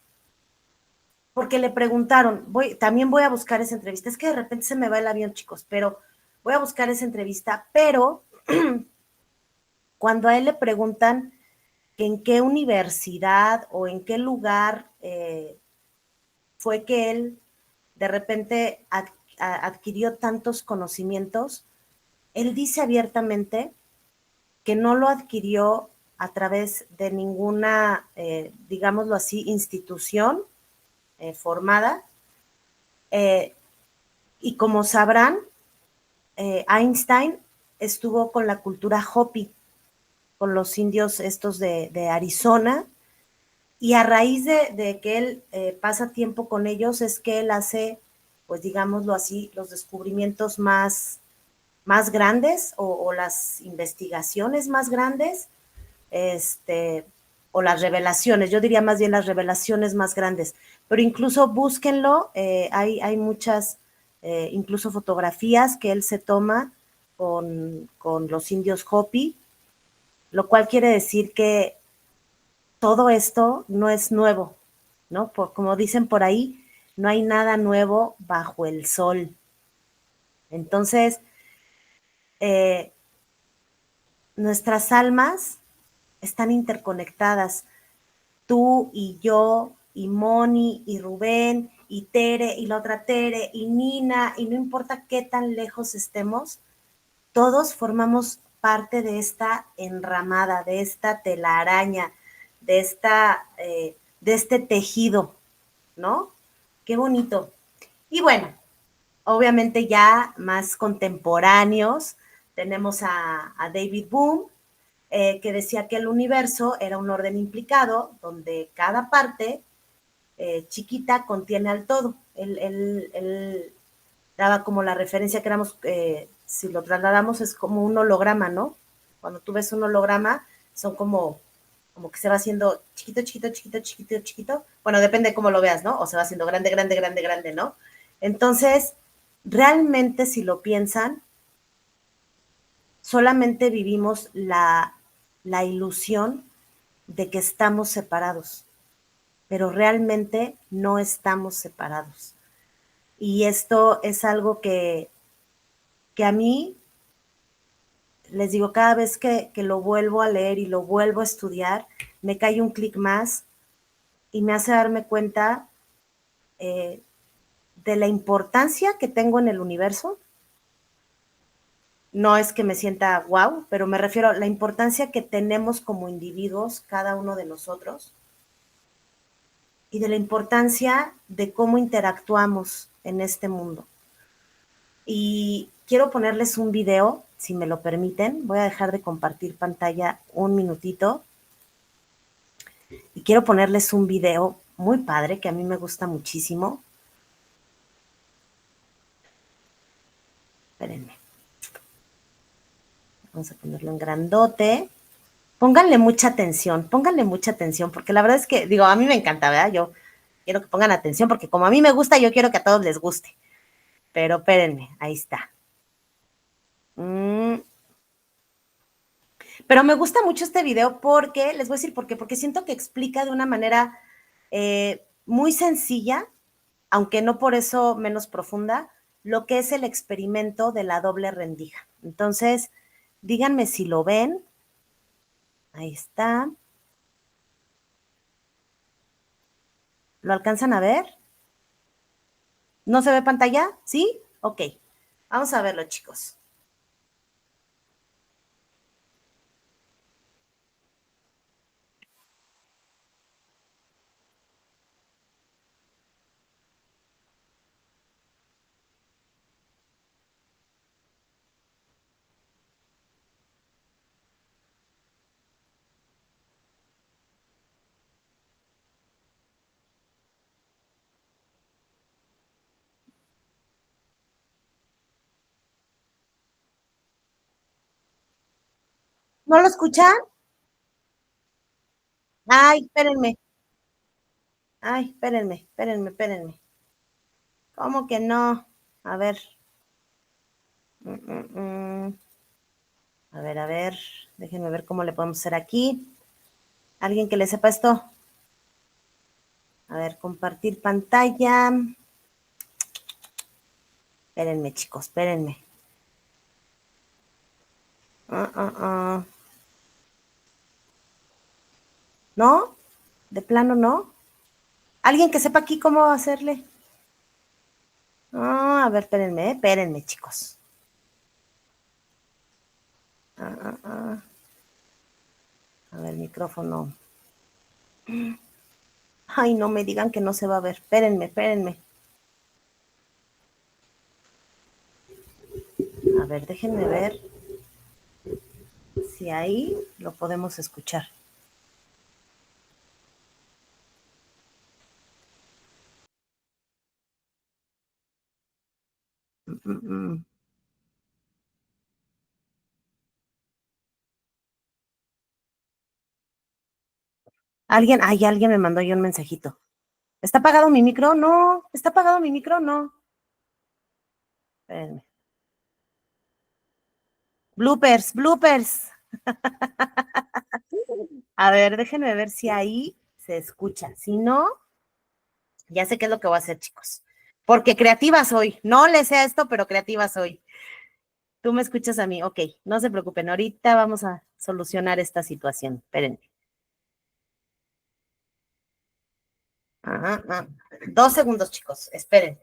[SPEAKER 1] porque le preguntaron, también voy a buscar esa entrevista, es que de repente se me va el avión, chicos, pero voy a buscar esa entrevista, pero cuando a él le preguntan que en qué universidad o en qué lugar fue que él de repente adquirió tantos conocimientos, él dice abiertamente que no lo adquirió a través de ninguna, digámoslo así, institución formada. Y como sabrán, Einstein estuvo con la cultura Hopi, con los indios estos de Arizona, y a raíz de que él pasa tiempo con ellos es que él hace, pues digámoslo así, los descubrimientos más grandes o las investigaciones más grandes, o las revelaciones, yo diría más bien las revelaciones más grandes, pero incluso búsquenlo, hay muchas, incluso fotografías que él se toma con los indios Hopi, lo cual quiere decir que todo esto no es nuevo, ¿no? Como dicen por ahí, no hay nada nuevo bajo el sol. Entonces, eh, nuestras almas están interconectadas. Tú y yo, y Moni, y Rubén, y Tere, y la otra Tere, y Nina, y no importa qué tan lejos estemos, todos formamos parte de esta enramada, de esta telaraña, de este tejido, ¿no? Qué bonito. Y bueno, obviamente ya más contemporáneos, tenemos a David Bohm, que decía que el universo era un orden implicado donde cada parte chiquita contiene al todo. Él daba como la referencia que éramos, si lo trasladamos, es como un holograma, ¿no? Cuando tú ves un holograma, son como que se va haciendo chiquito, chiquito, chiquito, chiquito, chiquito. Bueno, depende de cómo lo veas, ¿no? O se va haciendo grande, grande, grande, grande, ¿no? Entonces, realmente si lo piensan, solamente vivimos la ilusión de que estamos separados, pero realmente no estamos separados. Y esto es algo que a mí, les digo, cada vez que lo vuelvo a leer y lo vuelvo a estudiar, me cae un clic más y me hace darme cuenta eh, de la importancia que tengo en el universo. No es que me sienta wow, pero me refiero a la importancia que tenemos como individuos, cada uno de nosotros, y de la importancia de cómo interactuamos en este mundo. Y quiero ponerles un video, si me lo permiten. Voy a dejar de compartir pantalla un minutito. Y quiero ponerles un video muy padre que a mí me gusta muchísimo. Espérenme. Vamos a ponerlo en grandote. Pónganle mucha atención, porque la verdad es que, digo, a mí me encanta, ¿verdad? Yo quiero que pongan atención, porque como a mí me gusta, yo quiero que a todos les guste. Pero espérenme, ahí está. Pero me gusta mucho este video porque, les voy a decir por qué, porque siento que explica de una manera muy sencilla, aunque no por eso menos profunda, lo que es el experimento de la doble rendija. Entonces, díganme si lo ven. Ahí está. ¿Lo alcanzan a ver? ¿No se ve pantalla? ¿Sí? Ok. Vamos a verlo, chicos. ¿No lo escuchan? Ay, espérenme. Ay, espérenme. ¿Cómo que no? A ver. A ver. Déjenme ver cómo le podemos hacer aquí. ¿Alguien que le sepa esto? A ver, compartir pantalla. Espérenme, chicos, espérenme. ¿No? ¿De plano no? ¿Alguien que sepa aquí cómo hacerle? A ver, espérenme, chicos. A ver, micrófono. Ay, no me digan que no se va a ver. Espérenme. A ver, déjenme ver si ahí lo podemos escuchar. Alguien me mandó yo un mensajito. ¿Está apagado mi micro? No. ¿Está apagado mi micro? No. Espérenme. Bloopers. A ver, déjenme ver si ahí se escucha. Si no, ya sé qué es lo que voy a hacer, chicos. Porque creativa soy. No le sé a esto, pero creativa soy. Tú me escuchas a mí. Ok, no se preocupen. Ahorita vamos a solucionar esta situación. Espérenme. 2 segundos, chicos. Esperen.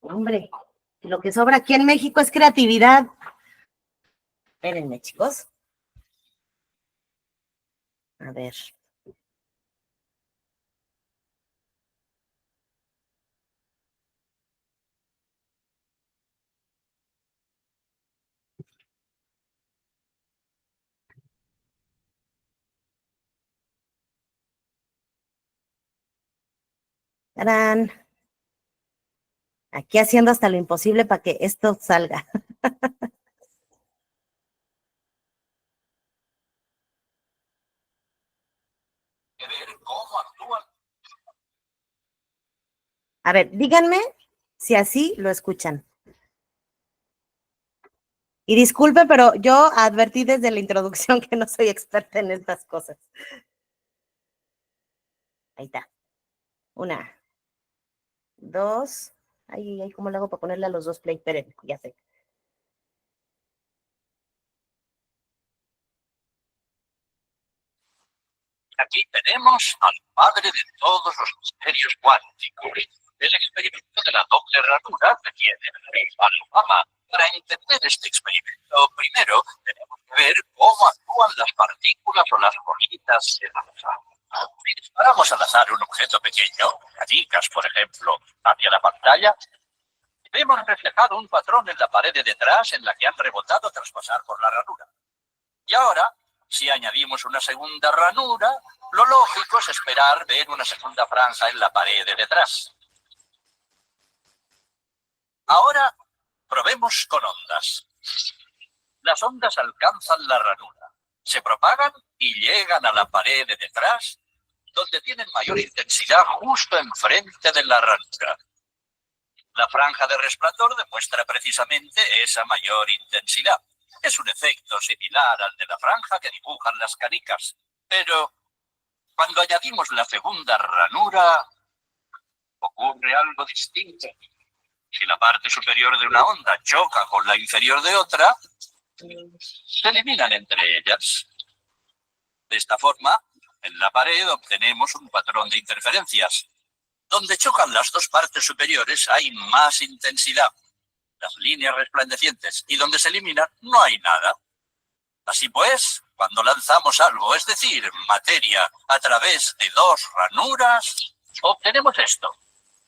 [SPEAKER 1] Hombre, lo que sobra aquí en México es creatividad. Espérenme, chicos. A ver. ¡Tarán! Aquí haciendo hasta lo imposible para que esto salga. A ver, díganme si así lo escuchan. Y disculpe, pero yo advertí desde la introducción que no soy experta en estas cosas. Ahí está. 1, 2. Ay, ¿cómo le hago para ponerle a los dos play? Esperen, ya sé.
[SPEAKER 3] Aquí tenemos al padre de todos los misterios cuánticos. El experimento de la doble ranura tiene la misma fama. Para entender este experimento, primero tenemos que ver cómo actúan las partículas o las bolitas en la azar. Si disparamos al azar un objeto pequeño, canicas, por ejemplo, hacia la pantalla, vemos reflejado un patrón en la pared de detrás en la que han rebotado tras pasar por la ranura. Y ahora, si añadimos una segunda ranura, lo lógico es esperar ver una segunda franja en la pared de detrás. Ahora, probemos con ondas. Las ondas alcanzan la ranura, se propagan y llegan a la pared de detrás, donde tienen mayor intensidad justo enfrente de la ranura. La franja de resplandor demuestra precisamente esa mayor intensidad. Es un efecto similar al de la franja que dibujan las canicas, pero cuando añadimos la segunda ranura, ocurre algo distinto. Si la parte superior de una onda choca con la inferior de otra, se eliminan entre ellas. De esta forma, en la pared obtenemos un patrón de interferencias. Donde chocan las dos partes superiores hay más intensidad, las líneas resplandecientes, y donde se eliminan no hay nada. Así pues, cuando lanzamos algo, es decir, materia, a través de dos ranuras, obtenemos esto,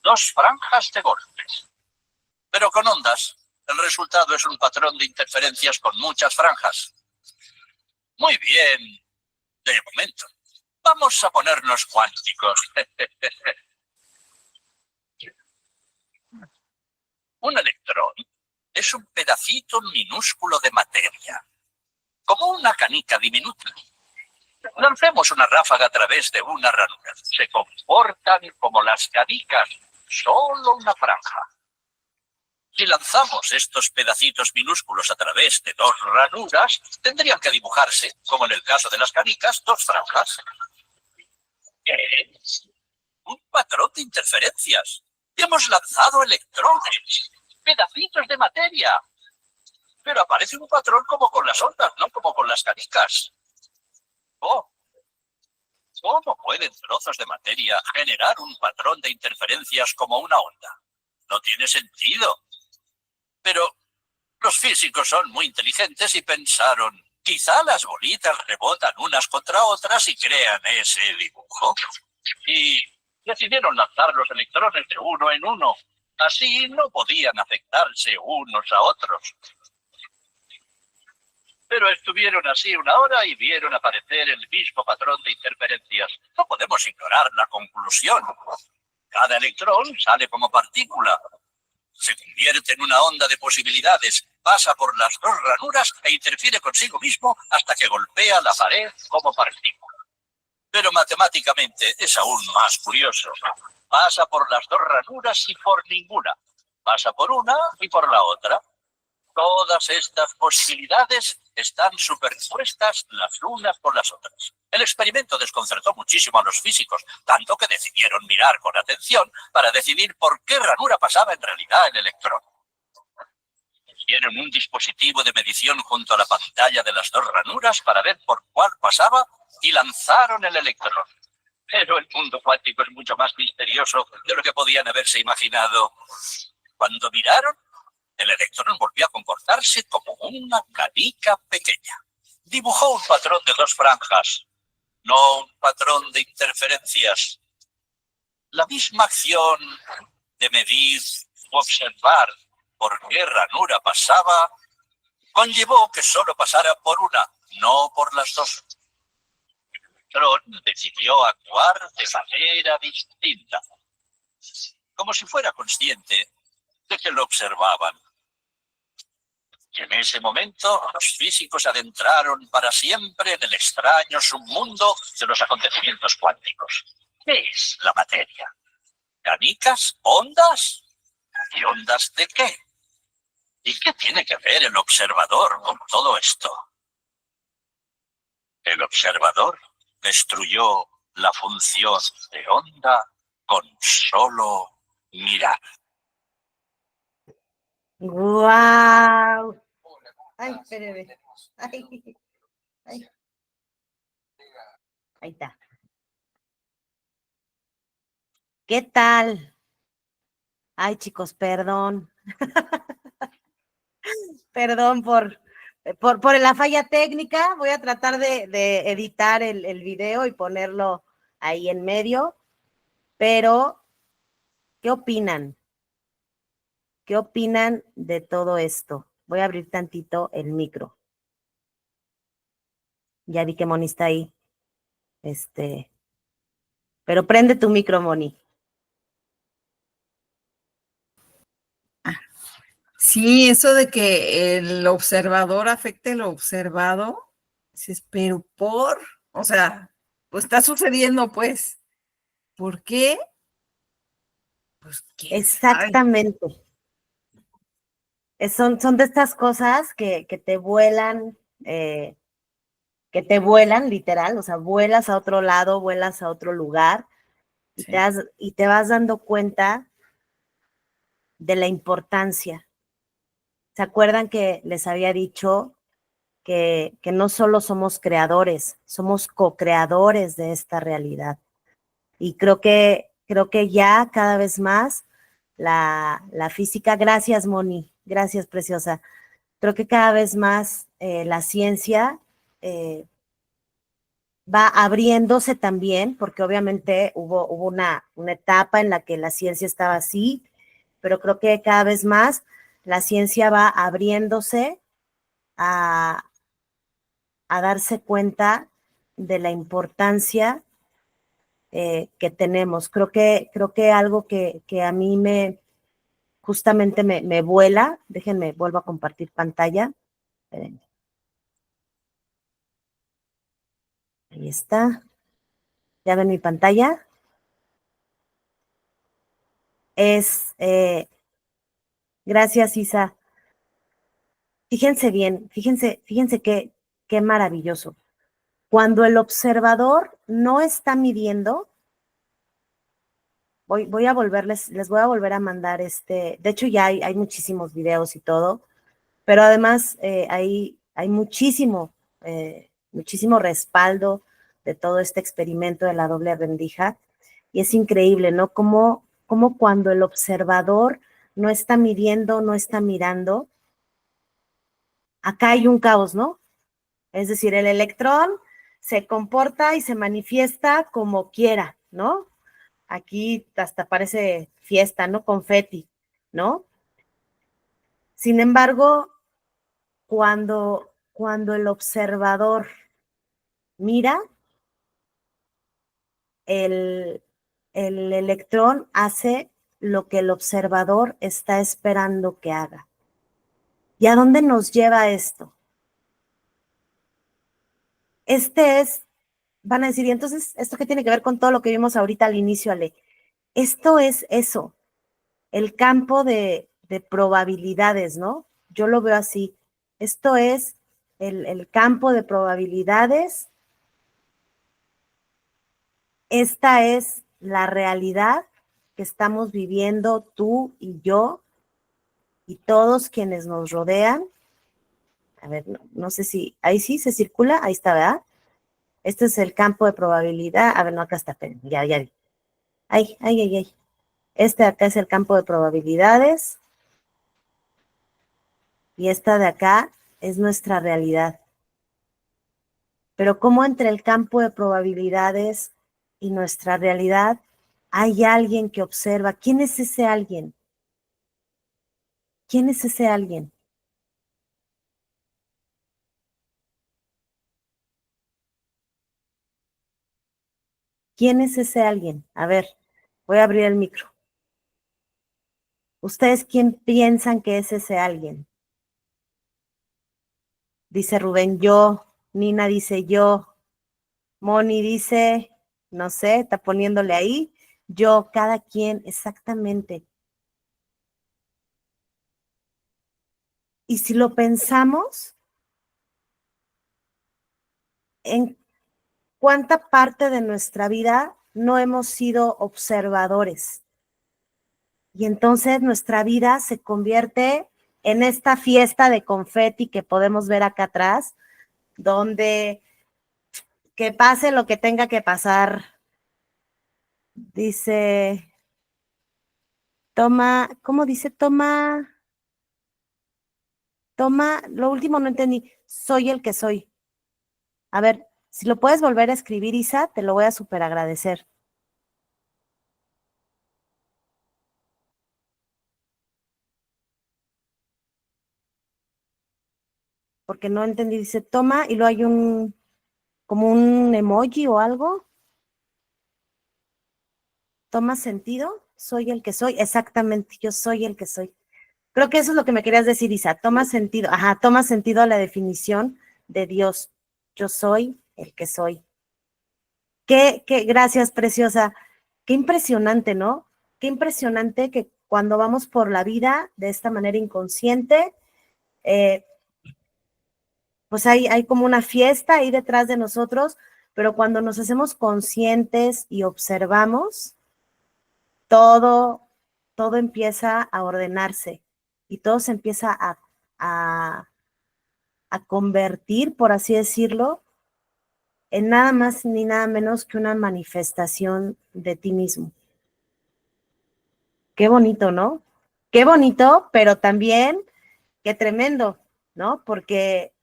[SPEAKER 3] dos franjas de golpes. Pero con ondas, El resultado es un patrón de interferencias con muchas franjas. Muy bien, de momento. Vamos a ponernos cuánticos. Un electrón es un pedacito minúsculo de materia, como una canica diminuta. Lancemos una ráfaga a través de una ranura. Se comportan como las canicas, solo una franja. Si lanzamos estos pedacitos minúsculos a través de dos ranuras, tendrían que dibujarse, como en el caso de las canicas, dos franjas. ¿Qué es? Un patrón de interferencias. Hemos lanzado electrones, pedacitos de materia. Pero aparece un patrón como con las ondas, no como con las canicas. Oh, ¿cómo pueden trozos de materia generar un patrón de interferencias como una onda? No tiene sentido. Pero los físicos son muy inteligentes y pensaron, quizá las bolitas rebotan unas contra otras y crean ese dibujo. Y decidieron lanzar los electrones de uno en uno. Así no podían afectarse unos a otros. Pero estuvieron así una hora y vieron aparecer el mismo patrón de interferencias. No podemos ignorar la conclusión. Cada electrón sale como partícula. Se convierte en una onda de posibilidades, pasa por las dos ranuras e interfiere consigo mismo hasta que golpea la pared como partícula. Pero matemáticamente es aún más curioso. Pasa por las dos ranuras y por ninguna. Pasa por una y por la otra. Todas estas posibilidades están superpuestas las unas por las otras. El experimento desconcertó muchísimo a los físicos, tanto que decidieron mirar con atención para decidir por qué ranura pasaba en realidad el electrón. Hicieron un dispositivo de medición junto a la pantalla de las dos ranuras para ver por cuál pasaba y lanzaron el electrón. Pero el mundo cuántico es mucho más misterioso de lo que podían haberse imaginado. Cuando miraron, el electrón volvió a comportarse como una canica pequeña. Dibujó un patrón de dos franjas, no un patrón de interferencias. La misma acción de medir u observar por qué ranura pasaba conllevó que solo pasara por una, no por las dos. El electrón decidió actuar de manera distinta, como si fuera consciente de que lo observaban. Y en ese momento los físicos adentraron para siempre en el extraño submundo de los acontecimientos cuánticos. ¿Qué es la materia? ¿Canicas? ¿Ondas? ¿Y ondas de qué? ¿Y qué tiene que ver el observador con todo esto? El observador destruyó la función de onda con solo mirar.
[SPEAKER 1] ¡Guau! Ay, espéreme. Ay, ay. Ahí está. ¿Qué tal? Ay, chicos, perdón. Perdón por la falla técnica. Voy a tratar de editar el video y ponerlo ahí en medio. Pero, ¿qué opinan? ¿Qué opinan de todo esto? Voy a abrir tantito el micro. Ya vi que Moni está ahí. Pero prende tu micro, Moni.
[SPEAKER 4] Sí, eso de que el observador afecte lo observado, dices, pero o sea, pues está sucediendo, pues, ¿por qué? Pues, ¿quién sabe?
[SPEAKER 1] Exactamente. Son de estas cosas que te vuelan, literal, o sea, vuelas a otro lado, vuelas a otro lugar y,
[SPEAKER 4] Sí.
[SPEAKER 1] y te vas dando cuenta de la importancia. ¿Se acuerdan que les había dicho que no solo somos creadores, somos co-creadores de esta realidad? Y creo que ya cada vez más la física, gracias Moni, gracias preciosa, creo que cada vez más la ciencia va abriéndose también, porque obviamente hubo una etapa en la que la ciencia estaba así, pero creo que cada vez más la ciencia va abriéndose a darse cuenta de la importancia que tenemos. Creo que algo que a mí justamente me vuela, déjenme, vuelvo a compartir pantalla. Ahí está. ¿Ya ven mi pantalla? Gracias, Isa. Fíjense bien, fíjense qué maravilloso. Cuando el observador no está midiendo, voy a les voy a volver a mandar de hecho ya hay muchísimos videos y todo, pero además hay muchísimo respaldo de todo este experimento de la doble rendija, y es increíble, ¿no? Como cuando el observador no está midiendo, no está mirando, acá hay un caos, ¿no? Es decir, el electrón se comporta y se manifiesta como quiera, ¿no? Aquí hasta parece fiesta, ¿no? Confeti, ¿no? Sin embargo, cuando el observador mira, el electrón hace lo que el observador está esperando que haga. ¿Y a dónde nos lleva esto? Van a decir, ¿y entonces esto qué tiene que ver con todo lo que vimos ahorita al inicio, Ale? Esto es eso, el campo de probabilidades, ¿no? Yo lo veo así. Esto es el campo de probabilidades. Esta es la realidad que estamos viviendo tú y yo y todos quienes nos rodean. A ver, no sé si, ahí sí se circula, ahí está, ¿verdad? Este es el campo de probabilidad. A ver, no, acá está, ya vi. Ay. Este de acá es el campo de probabilidades y esta de acá es nuestra realidad. Pero ¿cómo entre el campo de probabilidades y nuestra realidad hay alguien que observa? ¿Quién es ese alguien? ¿Quién es ese alguien? ¿Quién es ese alguien? A ver, voy a abrir el micro. ¿Ustedes quién piensan que es ese alguien? Dice Rubén, yo. Nina dice yo. Moni dice, no sé, está poniéndole ahí. Yo, cada quien, exactamente. Y si lo pensamos, ¿en cuánta parte de nuestra vida no hemos sido observadores? Y entonces nuestra vida se convierte en esta fiesta de confeti que podemos ver acá atrás, donde que pase lo que tenga que pasar. Dice, ¿cómo dice? Lo último no entendí, soy el que soy. A ver, si lo puedes volver a escribir, Isa, te lo voy a súper agradecer. Porque no entendí, dice toma y luego hay como un emoji o algo. ¿Toma sentido? Soy el que soy, exactamente, yo soy el que soy. Creo que eso es lo que me querías decir, Isa, toma sentido, toma sentido la definición de Dios. Yo soy el que soy. Gracias, preciosa. Qué impresionante, ¿no? Qué impresionante que cuando vamos por la vida de esta manera inconsciente, pues hay como una fiesta ahí detrás de nosotros, pero cuando nos hacemos conscientes y observamos, todo empieza a ordenarse y todo se empieza a convertir, por así decirlo, en nada más ni nada menos que una manifestación de ti mismo. Qué bonito, ¿no? Qué bonito, pero también qué tremendo, ¿no? Porque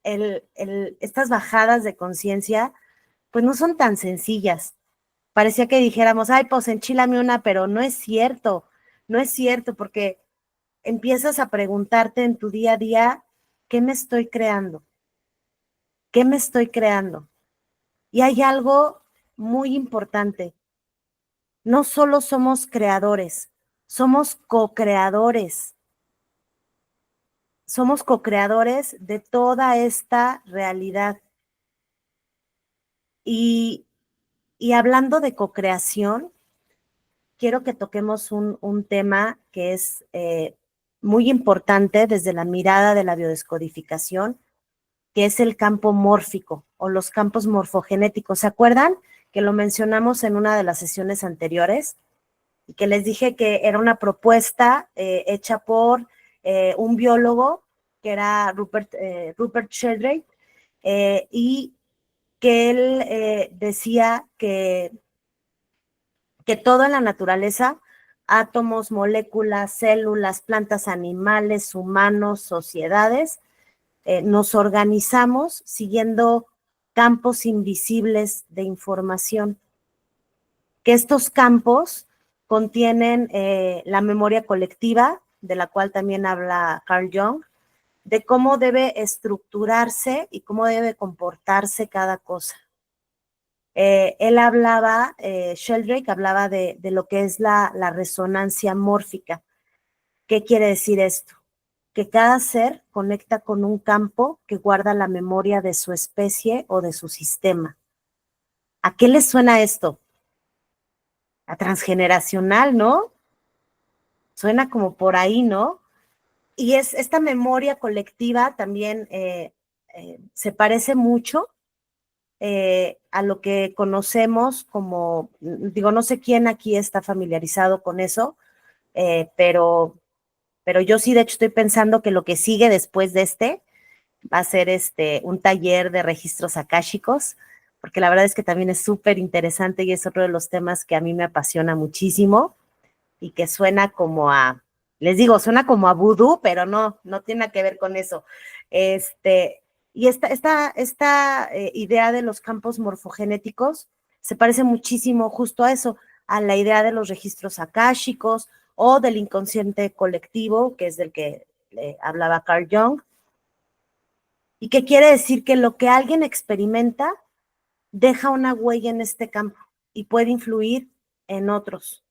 [SPEAKER 1] estas bajadas de conciencia, pues no son tan sencillas. Parecía que dijéramos, ay, pues enchílame una, pero no es cierto, porque empiezas a preguntarte en tu día a día, ¿qué me estoy creando? ¿Qué me estoy creando? Y hay algo muy importante. No solo somos creadores, somos co-creadores. Somos co-creadores de toda esta realidad. Y hablando de co-creación, quiero que toquemos un tema que es muy importante desde la mirada de la biodescodificación, que es el campo mórfico o los campos morfogenéticos. ¿Se acuerdan que lo mencionamos en una de las sesiones anteriores? Y que les dije que era una propuesta hecha por un biólogo que era Rupert Sheldrake, y que él decía que todo en la naturaleza, átomos, moléculas, células, plantas, animales, humanos, sociedades, nos organizamos siguiendo campos invisibles de información, que estos campos contienen la memoria colectiva, de la cual también habla Carl Jung, de cómo debe estructurarse y cómo debe comportarse cada cosa. Él hablaba, Sheldrake hablaba de lo que es la resonancia mórfica. ¿Qué quiere decir esto? Que cada ser conecta con un campo que guarda la memoria de su especie o de su sistema. ¿A qué le suena esto? A transgeneracional, ¿no? Suena como por ahí, ¿no? Y es esta memoria colectiva también se parece mucho a lo que conocemos como, digo, no sé quién aquí está familiarizado con eso, pero yo sí, de hecho, estoy pensando que lo que sigue después de va a ser un taller de registros akáshicos, porque la verdad es que también es súper interesante y es otro de los temas que a mí me apasiona muchísimo y que suena como a, les digo, suena como a vudú, pero no tiene nada que ver con eso. Y esta idea de los campos morfogenéticos se parece muchísimo justo a eso, a la idea de los registros akáshicos o del inconsciente colectivo, que es del que hablaba Carl Jung, y que quiere decir que lo que alguien experimenta deja una huella en este campo y puede influir en otros.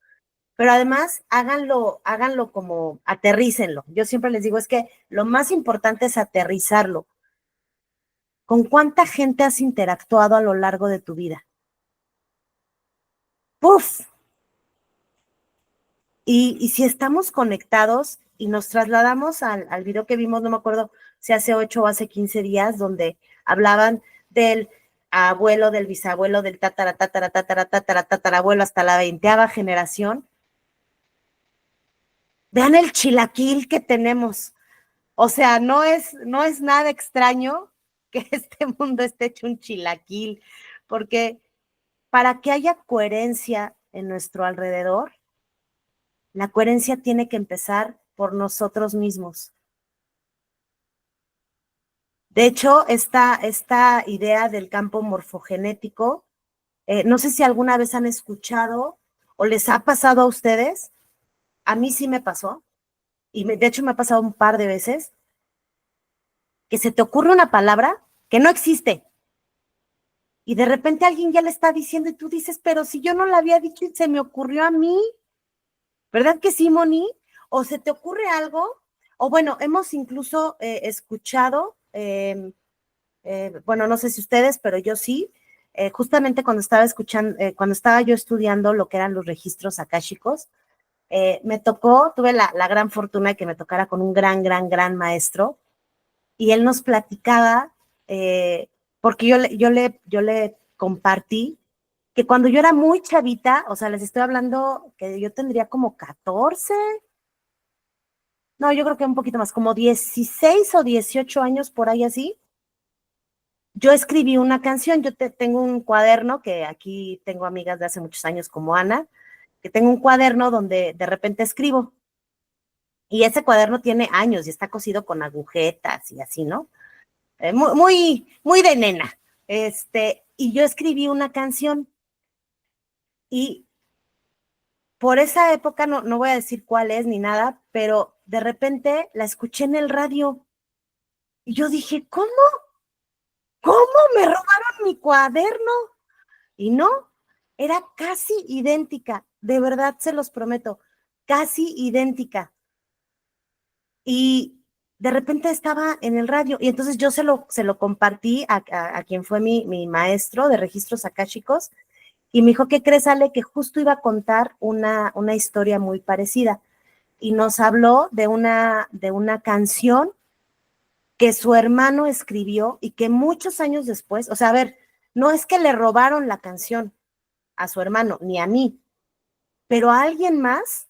[SPEAKER 1] Pero además, háganlo como, aterrícenlo. Yo siempre les digo, es que lo más importante es aterrizarlo. ¿Con cuánta gente has interactuado a lo largo de tu vida? ¡Puf! Y si estamos conectados y nos trasladamos al video que vimos, no me acuerdo si hace 8 o hace 15 días, donde hablaban del abuelo, del bisabuelo, del tatarabuelo hasta la 20ª generación. Vean el chilaquil que tenemos. O sea, no es nada extraño que este mundo esté hecho un chilaquil, porque para que haya coherencia en nuestro alrededor, la coherencia tiene que empezar por nosotros mismos. De hecho, esta idea del campo morfogenético, no sé si alguna vez han escuchado o les ha pasado a ustedes. A mí sí me pasó, y de hecho me ha pasado un par de veces, que se te ocurre una palabra que no existe. Y de repente alguien ya le está diciendo y tú dices, pero si yo no la había dicho y se me ocurrió a mí. ¿Verdad que sí, Moni? O se te ocurre algo, o bueno, hemos incluso escuchado, bueno, no sé si ustedes, pero yo sí, justamente cuando estaba cuando estaba yo estudiando lo que eran los registros akáshicos, me tocó, tuve la gran fortuna de que me tocara con un gran maestro, y él nos platicaba, porque yo le compartí que cuando yo era muy chavita, o sea, les estoy hablando que yo tendría como 14, no, yo creo que un poquito más, como 16 o 18 años, por ahí así, yo escribí una canción. Yo tengo un cuaderno, que aquí tengo amigas de hace muchos años como Ana, que tengo un cuaderno donde de repente escribo, y ese cuaderno tiene años y está cosido con agujetas y así, ¿no? Muy de nena. Y yo escribí una canción, y por esa época, no voy a decir cuál es ni nada, pero de repente la escuché en el radio y yo dije, ¿cómo? ¿Cómo me robaron mi cuaderno? Y no, era casi idéntica, de verdad se los prometo, casi idéntica. Y de repente estaba en el radio y entonces yo se lo compartí a quien fue mi maestro de registros akáshicos y me dijo, ¿qué crees, Ale? Que justo iba a contar una historia muy parecida y nos habló de una canción que su hermano escribió y que muchos años después, o sea, a ver, no es que le robaron la canción a su hermano, ni a mí, pero a alguien más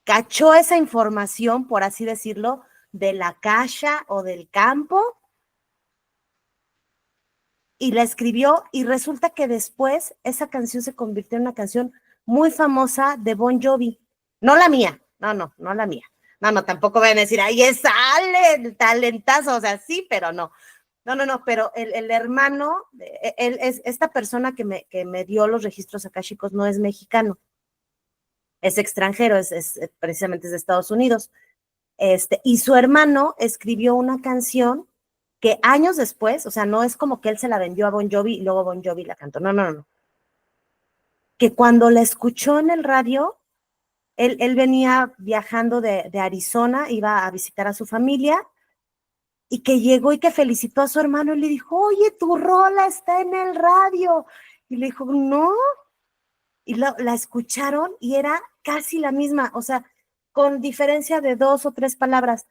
[SPEAKER 1] cachó esa información, por así decirlo, de la cacha o del campo y la escribió y resulta que después esa canción se convirtió en una canción muy famosa de Bon Jovi. No la mía, no la mía. No, tampoco vayan a decir, ahí es Ale, talentazo, o sea, sí, pero no. No, pero el hermano, él es esta persona que me dio los registros akáshicos no es mexicano, es extranjero, precisamente es de Estados Unidos. Y su hermano escribió una canción que años después, o sea, no es como que él se la vendió a Bon Jovi y luego Bon Jovi la cantó, no. Que cuando la escuchó en el radio, él venía viajando de Arizona, iba a visitar a su familia, y que llegó y que felicitó a su hermano y le dijo, oye, tu rola está en el radio. Y le dijo, no. Y la escucharon y era casi la misma, o sea, con diferencia de 2 o 3 palabras.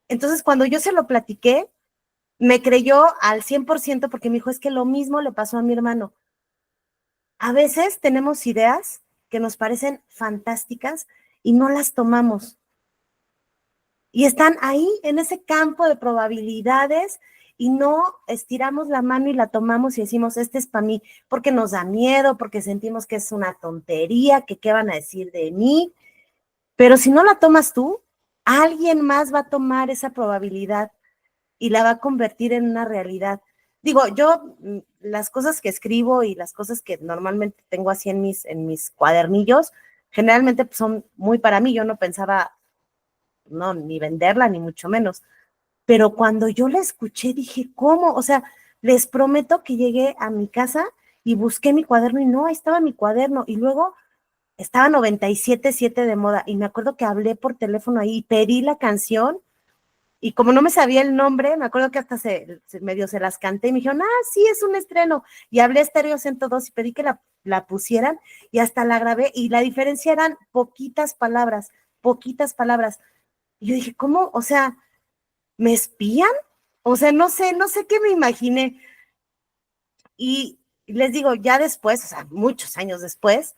[SPEAKER 1] Entonces, cuando yo se lo platiqué, me creyó al 100% porque me dijo, es que lo mismo le pasó a mi hermano. A veces tenemos ideas que nos parecen fantásticas y no las tomamos. Y están ahí en ese campo de probabilidades y no estiramos la mano y la tomamos y decimos, este es para mí, porque nos da miedo, porque sentimos que es una tontería, que qué van a decir de mí. Pero si no la tomas tú, alguien más va a tomar esa probabilidad y la va a convertir en una realidad. Digo, yo las cosas que escribo y las cosas que normalmente tengo así en mis cuadernillos, generalmente pues, son muy para mí. Yo no pensaba, no, ni venderla, ni mucho menos. Pero cuando yo la escuché, dije, ¿cómo? O sea, les prometo que llegué a mi casa y busqué mi cuaderno y no, ahí estaba mi cuaderno. Y luego estaba 97.7 de moda y me acuerdo que hablé por teléfono ahí y pedí la canción y como no me sabía el nombre, me acuerdo que hasta medio se las canté y me dijeron, sí, es un estreno. Y hablé a Stereo 102 y pedí que la pusieran y hasta la grabé y la diferencia eran poquitas palabras. Y yo dije, ¿cómo? O sea, ¿me espían? O sea, no sé qué me imaginé. Y les digo, ya después, o sea, muchos años después,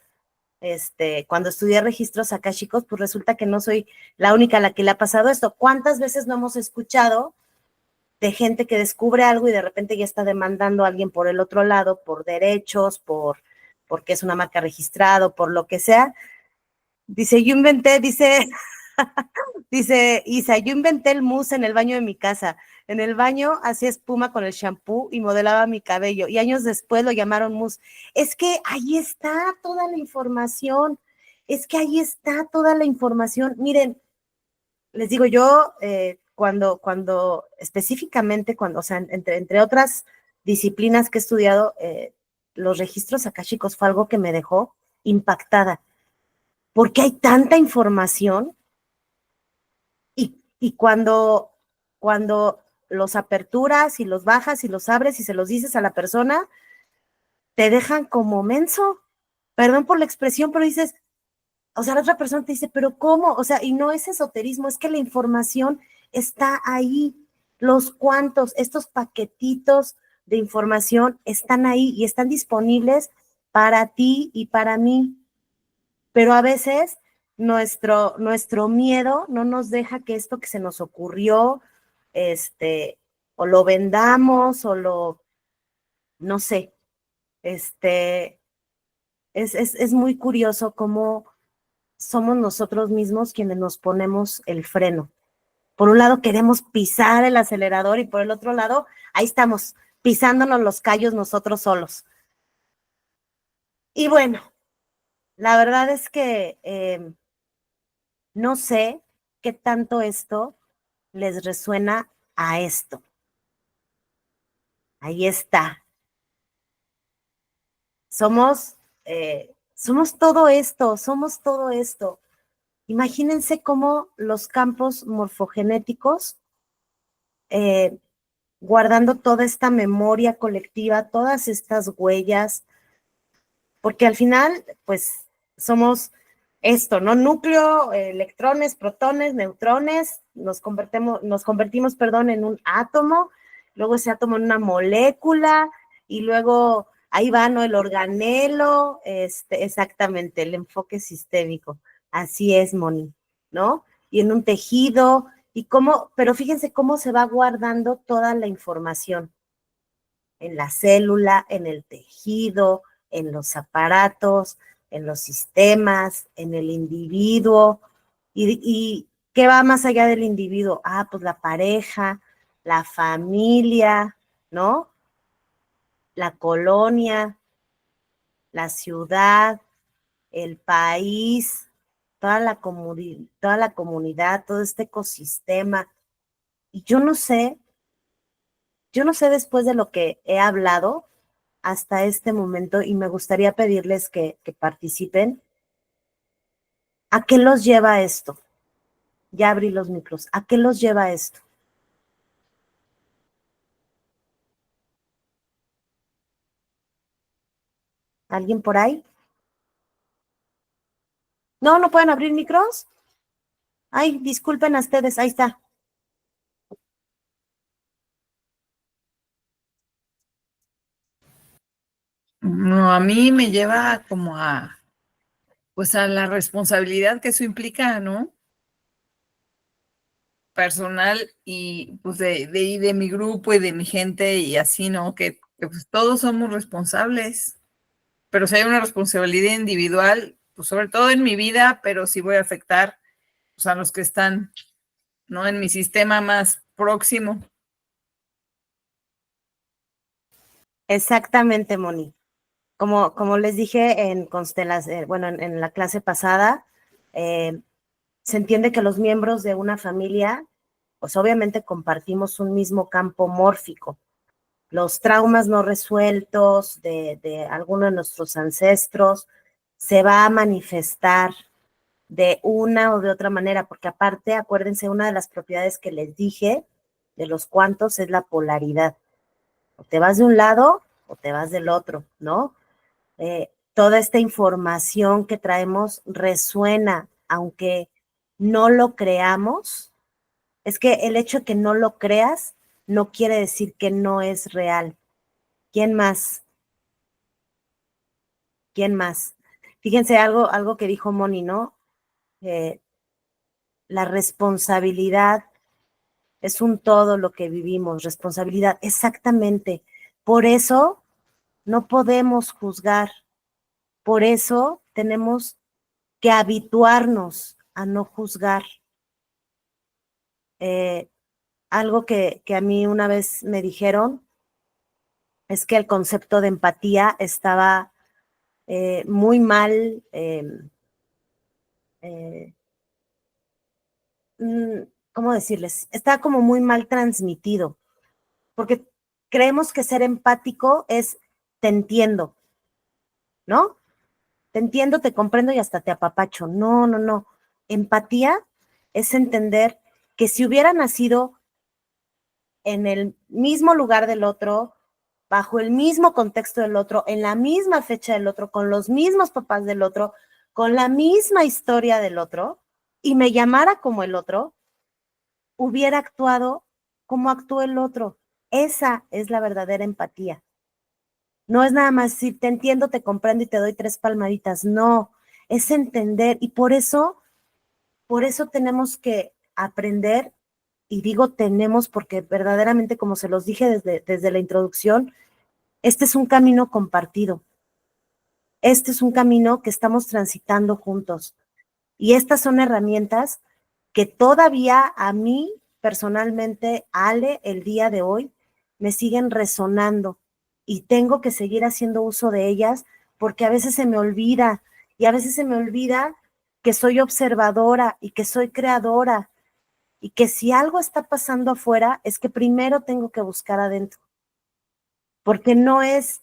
[SPEAKER 1] cuando estudié registros akáshicos, pues resulta que no soy la única a la que le ha pasado esto. ¿Cuántas veces no hemos escuchado de gente que descubre algo y de repente ya está demandando a alguien por el otro lado, por derechos, porque es una marca registrada, por lo que sea? Dice, dice Isa, yo inventé el mousse en el baño de mi casa. En el baño hacía espuma con el shampoo y modelaba mi cabello. Y años después lo llamaron mousse. Es que ahí está toda la información. Miren, les digo yo, cuando específicamente, o sea, entre otras disciplinas que he estudiado, los registros akáshicos fue algo que me dejó impactada. Porque hay tanta información y cuando los aperturas y los bajas y los abres y se los dices a la persona, te dejan como menso. Perdón por la expresión, pero dices, o sea, la otra persona te dice, pero ¿cómo? O sea, y no es esoterismo, es que la información está ahí. Estos paquetitos de información están ahí y están disponibles para ti y para mí. Pero a veces nuestro miedo no nos deja que esto que se nos ocurrió, o lo vendamos, no sé, es muy curioso cómo somos nosotros mismos quienes nos ponemos el freno. Por un lado queremos pisar el acelerador y por el otro lado, ahí estamos, pisándonos los callos nosotros solos. Y bueno, la verdad es que no sé qué tanto esto les resuena a esto. Ahí está. Somos todo esto, somos todo esto. Imagínense cómo los campos morfogenéticos, eh, guardando toda esta memoria colectiva, todas estas huellas, porque al final, pues, somos esto, ¿no? Núcleo, electrones, protones, neutrones, nos convertimos, perdón, en un átomo, luego ese átomo en una molécula, y luego ahí va, ¿no? El organelo, exactamente, el enfoque sistémico. Así es, Moni, ¿no? Y en un tejido, pero fíjense cómo se va guardando toda la información en la célula, en el tejido, en los aparatos, en los sistemas, en el individuo. ¿Y qué va más allá del individuo? Ah, pues la pareja, la familia, ¿no? La colonia, la ciudad, el país, toda la comunidad, todo este ecosistema. Y yo no sé después de lo que he hablado hasta este momento, y me gustaría pedirles que participen, ¿a qué los lleva esto? Ya abrí los micros. ¿A qué los lleva esto? ¿Alguien por ahí? No, no pueden abrir micros. Ay, disculpen a ustedes, ahí está.
[SPEAKER 4] No, a mí me lleva como pues a la responsabilidad que eso implica, ¿no? Personal y pues de mi grupo y de mi gente y así, ¿no? Que pues todos somos responsables, pero si hay una responsabilidad individual, pues sobre todo en mi vida, pero sí voy a afectar pues, a los que están, ¿no? En mi sistema más próximo.
[SPEAKER 1] Exactamente, Moni. Como les dije en bueno, en la clase pasada, se entiende que los miembros de una familia, pues obviamente compartimos un mismo campo mórfico. Los traumas no resueltos de alguno de nuestros ancestros se va a manifestar de una o de otra manera, porque aparte, acuérdense, una de las propiedades que les dije de los cuantos es la polaridad. O te vas de un lado o te vas del otro, ¿no? Toda esta información que traemos resuena, aunque no lo creamos. Es que el hecho de que no lo creas no quiere decir que no es real. ¿Quién más? ¿Quién más? Fíjense algo que dijo Moni, ¿no? La responsabilidad es un todo lo que vivimos, responsabilidad, exactamente. Por eso no podemos juzgar, por eso tenemos que habituarnos a no juzgar. Eh, Algo que a mí una vez me dijeron es que el concepto de empatía estaba muy mal, eh, ¿cómo decirles? Está como muy mal transmitido, porque creemos que ser empático es te entiendo, ¿no? Te entiendo, te comprendo y hasta te apapacho. No, no, no. Empatía es entender que si hubiera nacido en el mismo lugar del otro, bajo el mismo contexto del otro, en la misma fecha del otro, con los mismos papás del otro, con la misma historia del otro, y me llamara como el otro, hubiera actuado como actuó el otro. Esa es la verdadera empatía. No es nada más si te entiendo, te comprendo y te doy 3 palmaditas. No, es entender. Y por eso tenemos que aprender, y digo tenemos porque verdaderamente, como se los dije desde la introducción, este es un camino compartido. Este es un camino que estamos transitando juntos. Y estas son herramientas que todavía a mí, personalmente, Ale, el día de hoy, me siguen resonando y tengo que seguir haciendo uso de ellas porque a veces se me olvida Y a veces se me olvida que soy observadora y que soy creadora y que si algo está pasando afuera es que primero tengo que buscar adentro, porque no es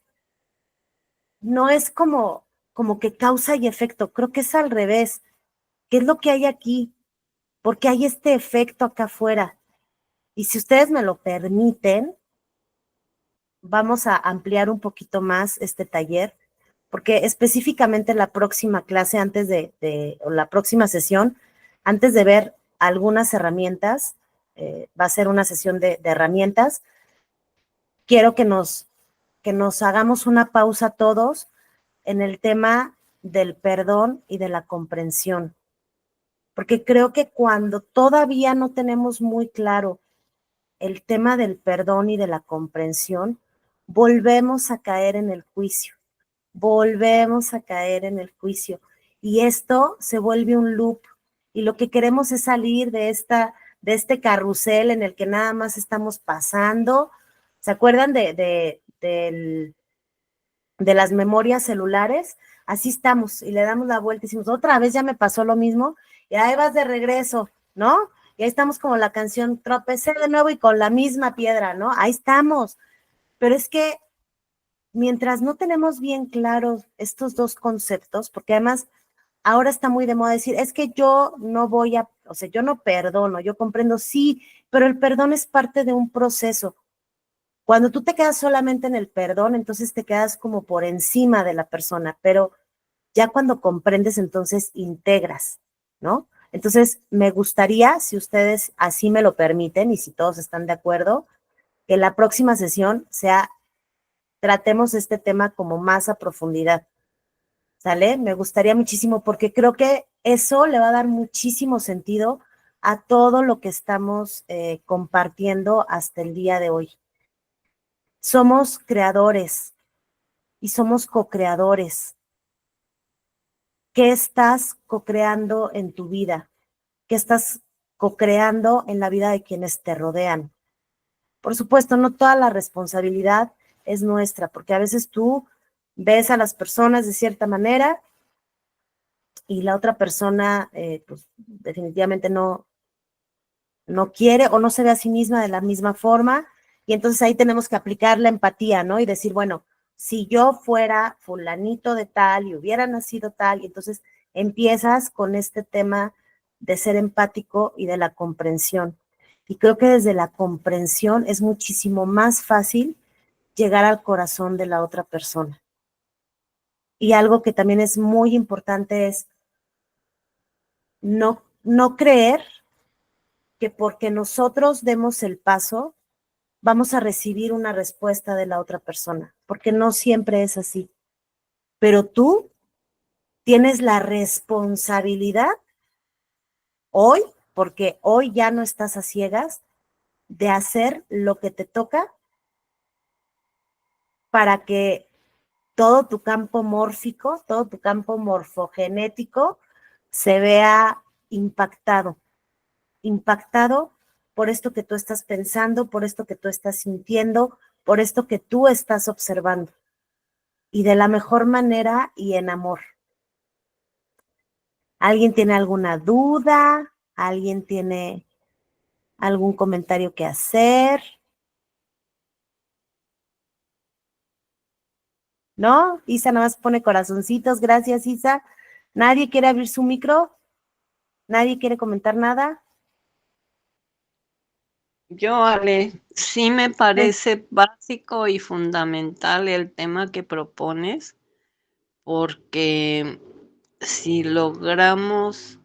[SPEAKER 1] como que causa y efecto, creo que es al revés. ¿Qué es lo que hay aquí? Porque hay este efecto acá afuera. Y si ustedes me lo permiten, vamos a ampliar un poquito más este taller, porque específicamente la próxima clase, o la próxima sesión, antes de ver algunas herramientas, va a ser una sesión de herramientas. Quiero que nos hagamos una pausa todos en el tema del perdón y de la comprensión, porque creo que cuando todavía no tenemos muy claro el tema del perdón y de la comprensión, volvemos a caer en el juicio, volvemos a caer en el juicio. Y esto se vuelve un loop. Y lo que queremos es salir de este carrusel en el que nada más estamos pasando. ¿Se acuerdan de las memorias celulares? Así estamos y le damos la vuelta y decimos, otra vez ya me pasó lo mismo y ahí vas de regreso, ¿no? Y ahí estamos como la canción, tropecé de nuevo y con la misma piedra, ¿no? Ahí estamos. Pero es que mientras no tenemos bien claros estos dos conceptos, porque además ahora está muy de moda decir, es que yo no voy a, o sea, yo no perdono, yo comprendo, sí, pero el perdón es parte de un proceso. Cuando tú te quedas solamente en el perdón, entonces te quedas como por encima de la persona, pero ya cuando comprendes, entonces integras, ¿no? Entonces, me gustaría, si ustedes así me lo permiten y si todos están de acuerdo, que la próxima sesión tratemos este tema como más a profundidad, ¿sale? Me gustaría muchísimo porque creo que eso le va a dar muchísimo sentido a todo lo que estamos compartiendo hasta el día de hoy. Somos creadores y somos co-creadores. ¿Qué estás co-creando en tu vida? ¿Qué estás co-creando en la vida de quienes te rodean? Por supuesto, no toda la responsabilidad es nuestra, porque a veces tú ves a las personas de cierta manera y la otra persona, pues definitivamente no quiere o no se ve a sí misma de la misma forma. Y entonces ahí tenemos que aplicar la empatía, ¿no? Y decir, bueno, si yo fuera fulanito de tal y hubiera nacido tal, y entonces empiezas con este tema de ser empático y de la comprensión. Y creo que desde la comprensión es muchísimo más fácil llegar al corazón de la otra persona. Y algo que también es muy importante es no creer que porque nosotros demos el paso, vamos a recibir una respuesta de la otra persona, porque no siempre es así. Pero tú tienes la responsabilidad hoy, porque hoy ya no estás a ciegas, de hacer lo que te toca para que todo tu campo mórfico, todo tu campo morfogenético se vea impactado por esto que tú estás pensando, por esto que tú estás sintiendo, por esto que tú estás observando. Y de la mejor manera y en amor. ¿Alguien tiene alguna duda? ¿Alguien tiene algún comentario que hacer? ¿No? Isa nada más pone corazoncitos. Gracias, Isa. ¿Nadie quiere abrir su micro? ¿Nadie quiere comentar nada?
[SPEAKER 5] Yo, Ale, sí me parece básico y fundamental el tema que propones, porque si logramos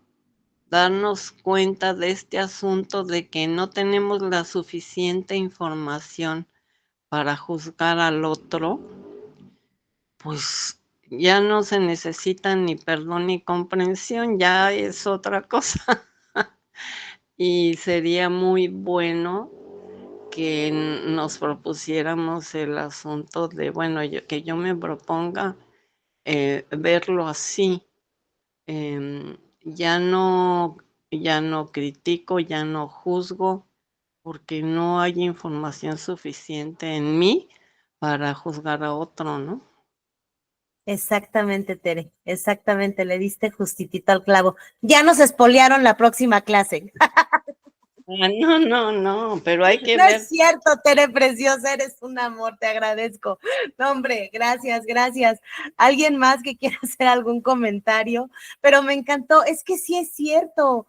[SPEAKER 5] darnos cuenta de este asunto de que no tenemos la suficiente información para juzgar al otro, pues ya no se necesita ni perdón ni comprensión, ya es otra cosa. Y sería muy bueno que nos propusiéramos el asunto de, bueno, que yo me proponga verlo así. Ya no critico, ya no juzgo, porque no hay información suficiente en mí para juzgar a otro, ¿no?
[SPEAKER 1] Exactamente, Tere, exactamente, le diste justitito al clavo. Ya nos espolearon la próxima clase.
[SPEAKER 5] No, pero hay que
[SPEAKER 1] No
[SPEAKER 5] ver.
[SPEAKER 1] es cierto, Tere preciosa, eres un amor, te agradezco. No, hombre, gracias, gracias. ¿Alguien más que quiera hacer algún comentario? Pero me encantó, es que sí es cierto.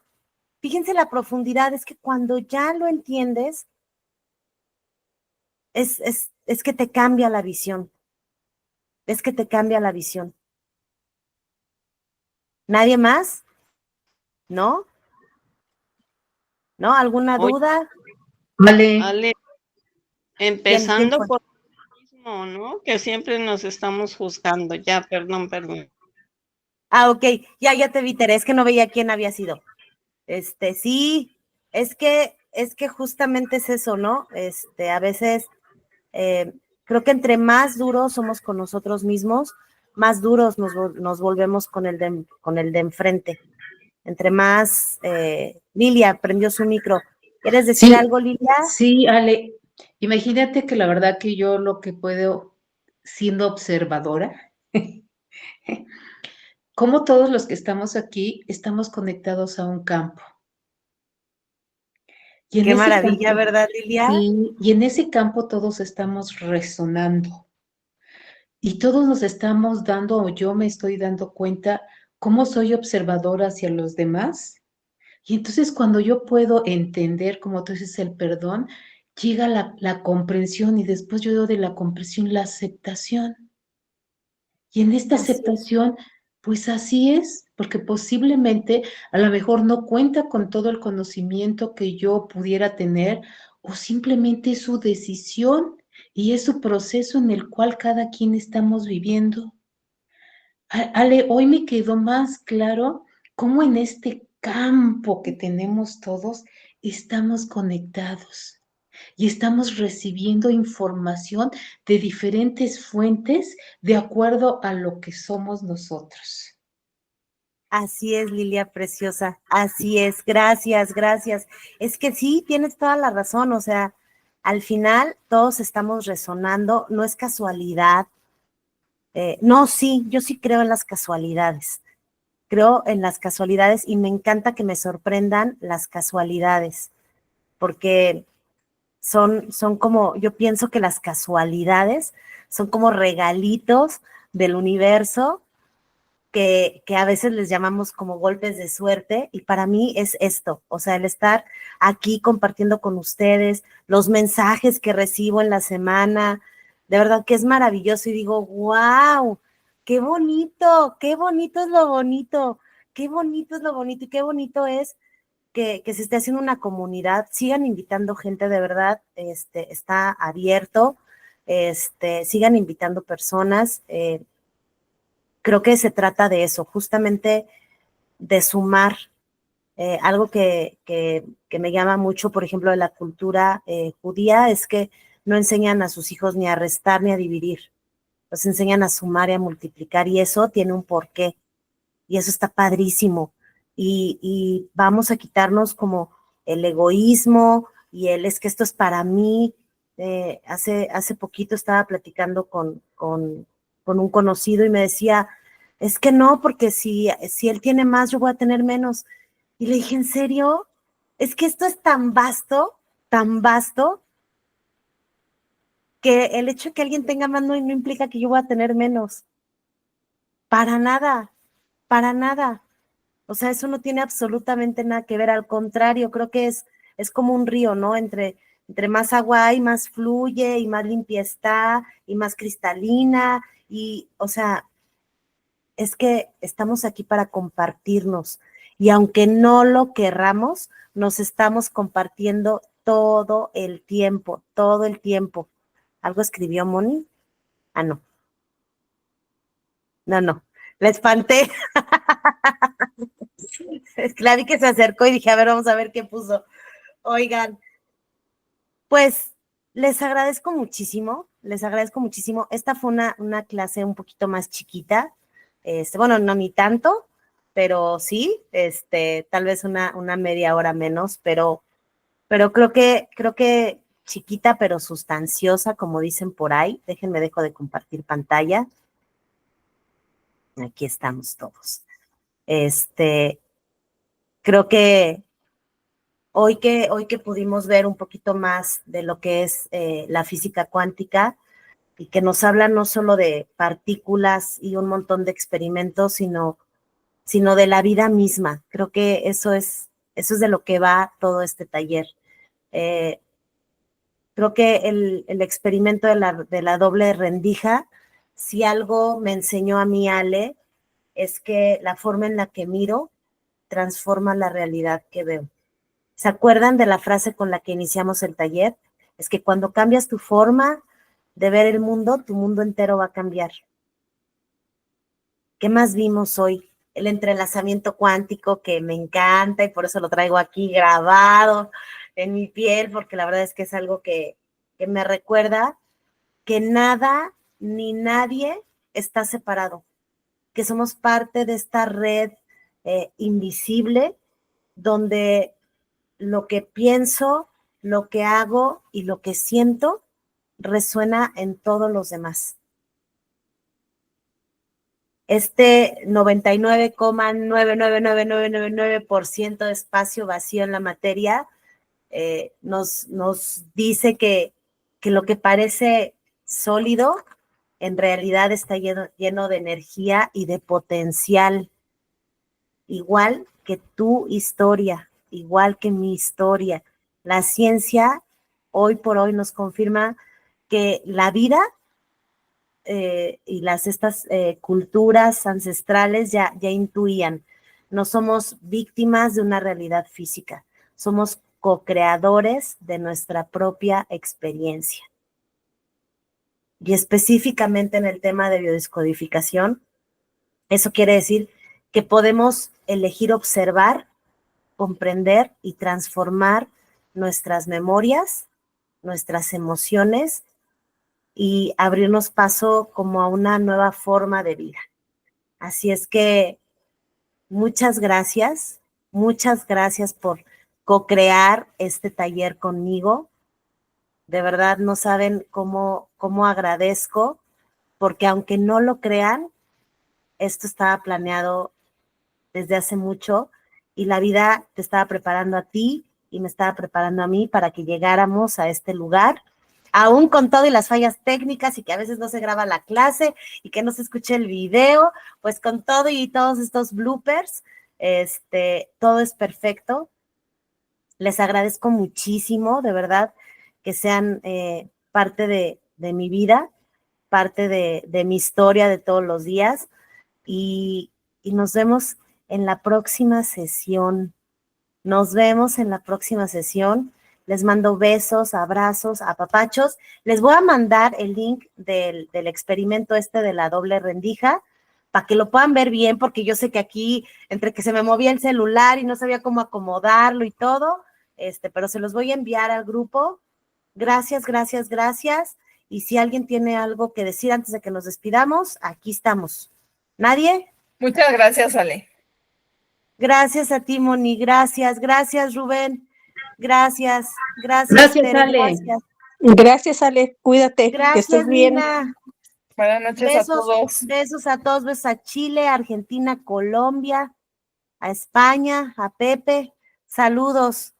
[SPEAKER 1] Fíjense la profundidad, es que cuando ya lo entiendes, es que te cambia la visión, es que te cambia la visión. ¿Nadie más? ¿No? ¿No? ¿Alguna
[SPEAKER 5] Oye,
[SPEAKER 1] duda?
[SPEAKER 6] Vale,
[SPEAKER 5] Ale,
[SPEAKER 1] ¿Quién
[SPEAKER 5] empezando
[SPEAKER 1] fue?
[SPEAKER 5] por lo mismo, ¿no? Que siempre nos estamos juzgando. Ya, perdón.
[SPEAKER 1] Ah, ok, ya te vi, Tere, es que no veía quién había sido. Sí, es que justamente es eso, ¿no? A veces creo que entre más duros somos con nosotros mismos, más duros nos volvemos con el de enfrente. Entre más, Lilia prendió su micro. ¿Quieres decir
[SPEAKER 6] sí,
[SPEAKER 1] algo, Lilia?
[SPEAKER 6] sí, Ale, imagínate que la verdad que yo lo que puedo, siendo observadora, como todos los que estamos aquí, estamos conectados a un campo. Y en
[SPEAKER 1] Qué
[SPEAKER 6] ese
[SPEAKER 1] maravilla,
[SPEAKER 6] campo,
[SPEAKER 1] ¿verdad, Lilia?
[SPEAKER 6] sí, y en ese campo todos estamos resonando. Y todos nos estamos dando, o yo me estoy dando cuenta, cómo soy observadora hacia los demás. Y entonces cuando yo puedo entender, como tú dices, el perdón, llega la comprensión y después yo veo de la comprensión la aceptación. Y en esta
[SPEAKER 1] Así es.
[SPEAKER 6] aceptación, pues así es, porque posiblemente a lo mejor no cuenta con todo el conocimiento que yo pudiera tener o simplemente es su decisión y es su proceso en el cual cada quien estamos viviendo. Ale, hoy me quedó más claro cómo en este campo que tenemos todos estamos conectados y estamos recibiendo información de diferentes fuentes de acuerdo a lo que somos nosotros.
[SPEAKER 1] Así es, Lilia preciosa, así es, gracias, gracias. Es que sí, tienes toda la razón, o sea, al final todos estamos resonando, no es casualidad. No, sí, yo sí creo en las casualidades y me encanta que me sorprendan las casualidades, porque son como, yo pienso que las casualidades son como regalitos del universo que a veces les llamamos como golpes de suerte y para mí es esto, o sea, el estar aquí compartiendo con ustedes, los mensajes que recibo en la semana, de verdad que es maravilloso y digo, wow, qué bonito es lo bonito, qué bonito es lo bonito y qué bonito es que se esté haciendo una comunidad, sigan invitando gente de verdad, está abierto, sigan invitando personas, creo que se trata de eso, justamente de sumar algo que me llama mucho, por ejemplo, de la cultura judía, es que no enseñan a sus hijos ni a restar ni a dividir, los enseñan a sumar y a multiplicar, y eso tiene un porqué, y eso está padrísimo. Y vamos a quitarnos como el egoísmo y el es que esto es para mí. Hace poquito estaba platicando con un conocido y me decía, es que no, porque si él tiene más, yo voy a tener menos. Y le dije, ¿en serio? Es que esto es tan vasto, que el hecho de que alguien tenga más no implica que yo voy a tener menos. Para nada, para nada. O sea, eso no tiene absolutamente nada que ver, al contrario, creo que es como un río, ¿no? Entre más agua hay, más fluye y más limpia está y más cristalina y, o sea, es que estamos aquí para compartirnos y aunque no lo querramos, nos estamos compartiendo todo el tiempo, todo el tiempo. ¿Algo escribió Moni? Ah, no, no, la espanté. Es que la vi que se acercó y dije, a ver, vamos a ver qué puso. Oigan, pues les agradezco muchísimo. Esta fue una clase un poquito más chiquita, bueno, no ni tanto, pero sí, tal vez una media hora menos, pero creo que chiquita pero sustanciosa, como dicen por ahí. Déjenme dejo de compartir pantalla. Aquí estamos todos. Creo que hoy que pudimos ver un poquito más de lo que es la física cuántica y que nos habla no solo de partículas y un montón de experimentos, sino de la vida misma. Creo que eso es de lo que va todo este taller. Creo que el experimento de la doble rendija, si algo me enseñó a mí, Ale, es que la forma en la que miro transforma la realidad que veo. ¿Se acuerdan de la frase con la que iniciamos el taller? Es que cuando cambias tu forma de ver el mundo, tu mundo entero va a cambiar. ¿Qué más vimos hoy? El entrelazamiento cuántico, que me encanta y por eso lo traigo aquí grabado en mi piel, porque la verdad es que es algo que me recuerda que nada ni nadie está separado, que somos parte de esta red invisible donde lo que pienso, lo que hago y lo que siento resuena en todos los demás. Este 99,999999% de espacio vacío en la materia nos dice que lo que parece sólido en realidad está lleno de energía y de potencial, igual que tu historia, igual que mi historia. La ciencia hoy por hoy nos confirma que la vida y estas culturas ancestrales ya intuían. No somos víctimas de una realidad física, somos co-creadores de nuestra propia experiencia. Y específicamente en el tema de biodescodificación, eso quiere decir que podemos elegir observar, comprender y transformar nuestras memorias, nuestras emociones y abrirnos paso como a una nueva forma de vida. Así es que muchas gracias por co-crear este taller conmigo. De verdad no saben cómo agradezco, porque aunque no lo crean, esto estaba planeado desde hace mucho y la vida te estaba preparando a ti y me estaba preparando a mí para que llegáramos a este lugar, aún con todo y las fallas técnicas y que a veces no se graba la clase y que no se escuche el video, pues con todo y todos estos bloopers, todo es perfecto. Les agradezco muchísimo, de verdad, que sean parte de mi vida, parte de mi historia de todos los días y nos vemos en la próxima sesión. Nos vemos en la próxima sesión. Les mando besos, abrazos, apapachos. Les voy a mandar el link del experimento de la doble rendija para que lo puedan ver bien, porque yo sé que aquí, entre que se me movía el celular y no sabía cómo acomodarlo y todo, pero se los voy a enviar al grupo. Gracias, gracias, gracias. Y si alguien tiene algo que decir antes de que nos despidamos, aquí estamos. ¿Nadie?
[SPEAKER 4] Muchas gracias, Ale.
[SPEAKER 1] Gracias a ti, Moni, gracias Rubén, gracias,
[SPEAKER 6] Gracias, Ale.
[SPEAKER 1] gracias.
[SPEAKER 7] Gracias, Ale, cuídate, que
[SPEAKER 1] Gracias,
[SPEAKER 7] estés bien.
[SPEAKER 1] Nina.
[SPEAKER 4] Buenas noches a todos.
[SPEAKER 1] Besos a todos, besos a Chile, Argentina, Colombia, a España, a Pepe, saludos.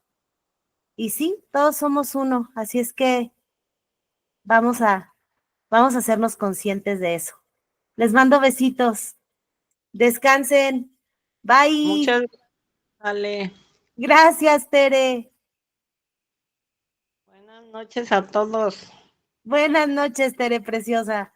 [SPEAKER 1] Y sí, todos somos uno, así es que vamos a hacernos conscientes de eso. Les mando besitos. Descansen. Bye.
[SPEAKER 5] Muchas gracias, Ale.
[SPEAKER 1] Gracias, Tere.
[SPEAKER 5] Buenas noches a todos.
[SPEAKER 1] Buenas noches, Tere, preciosa.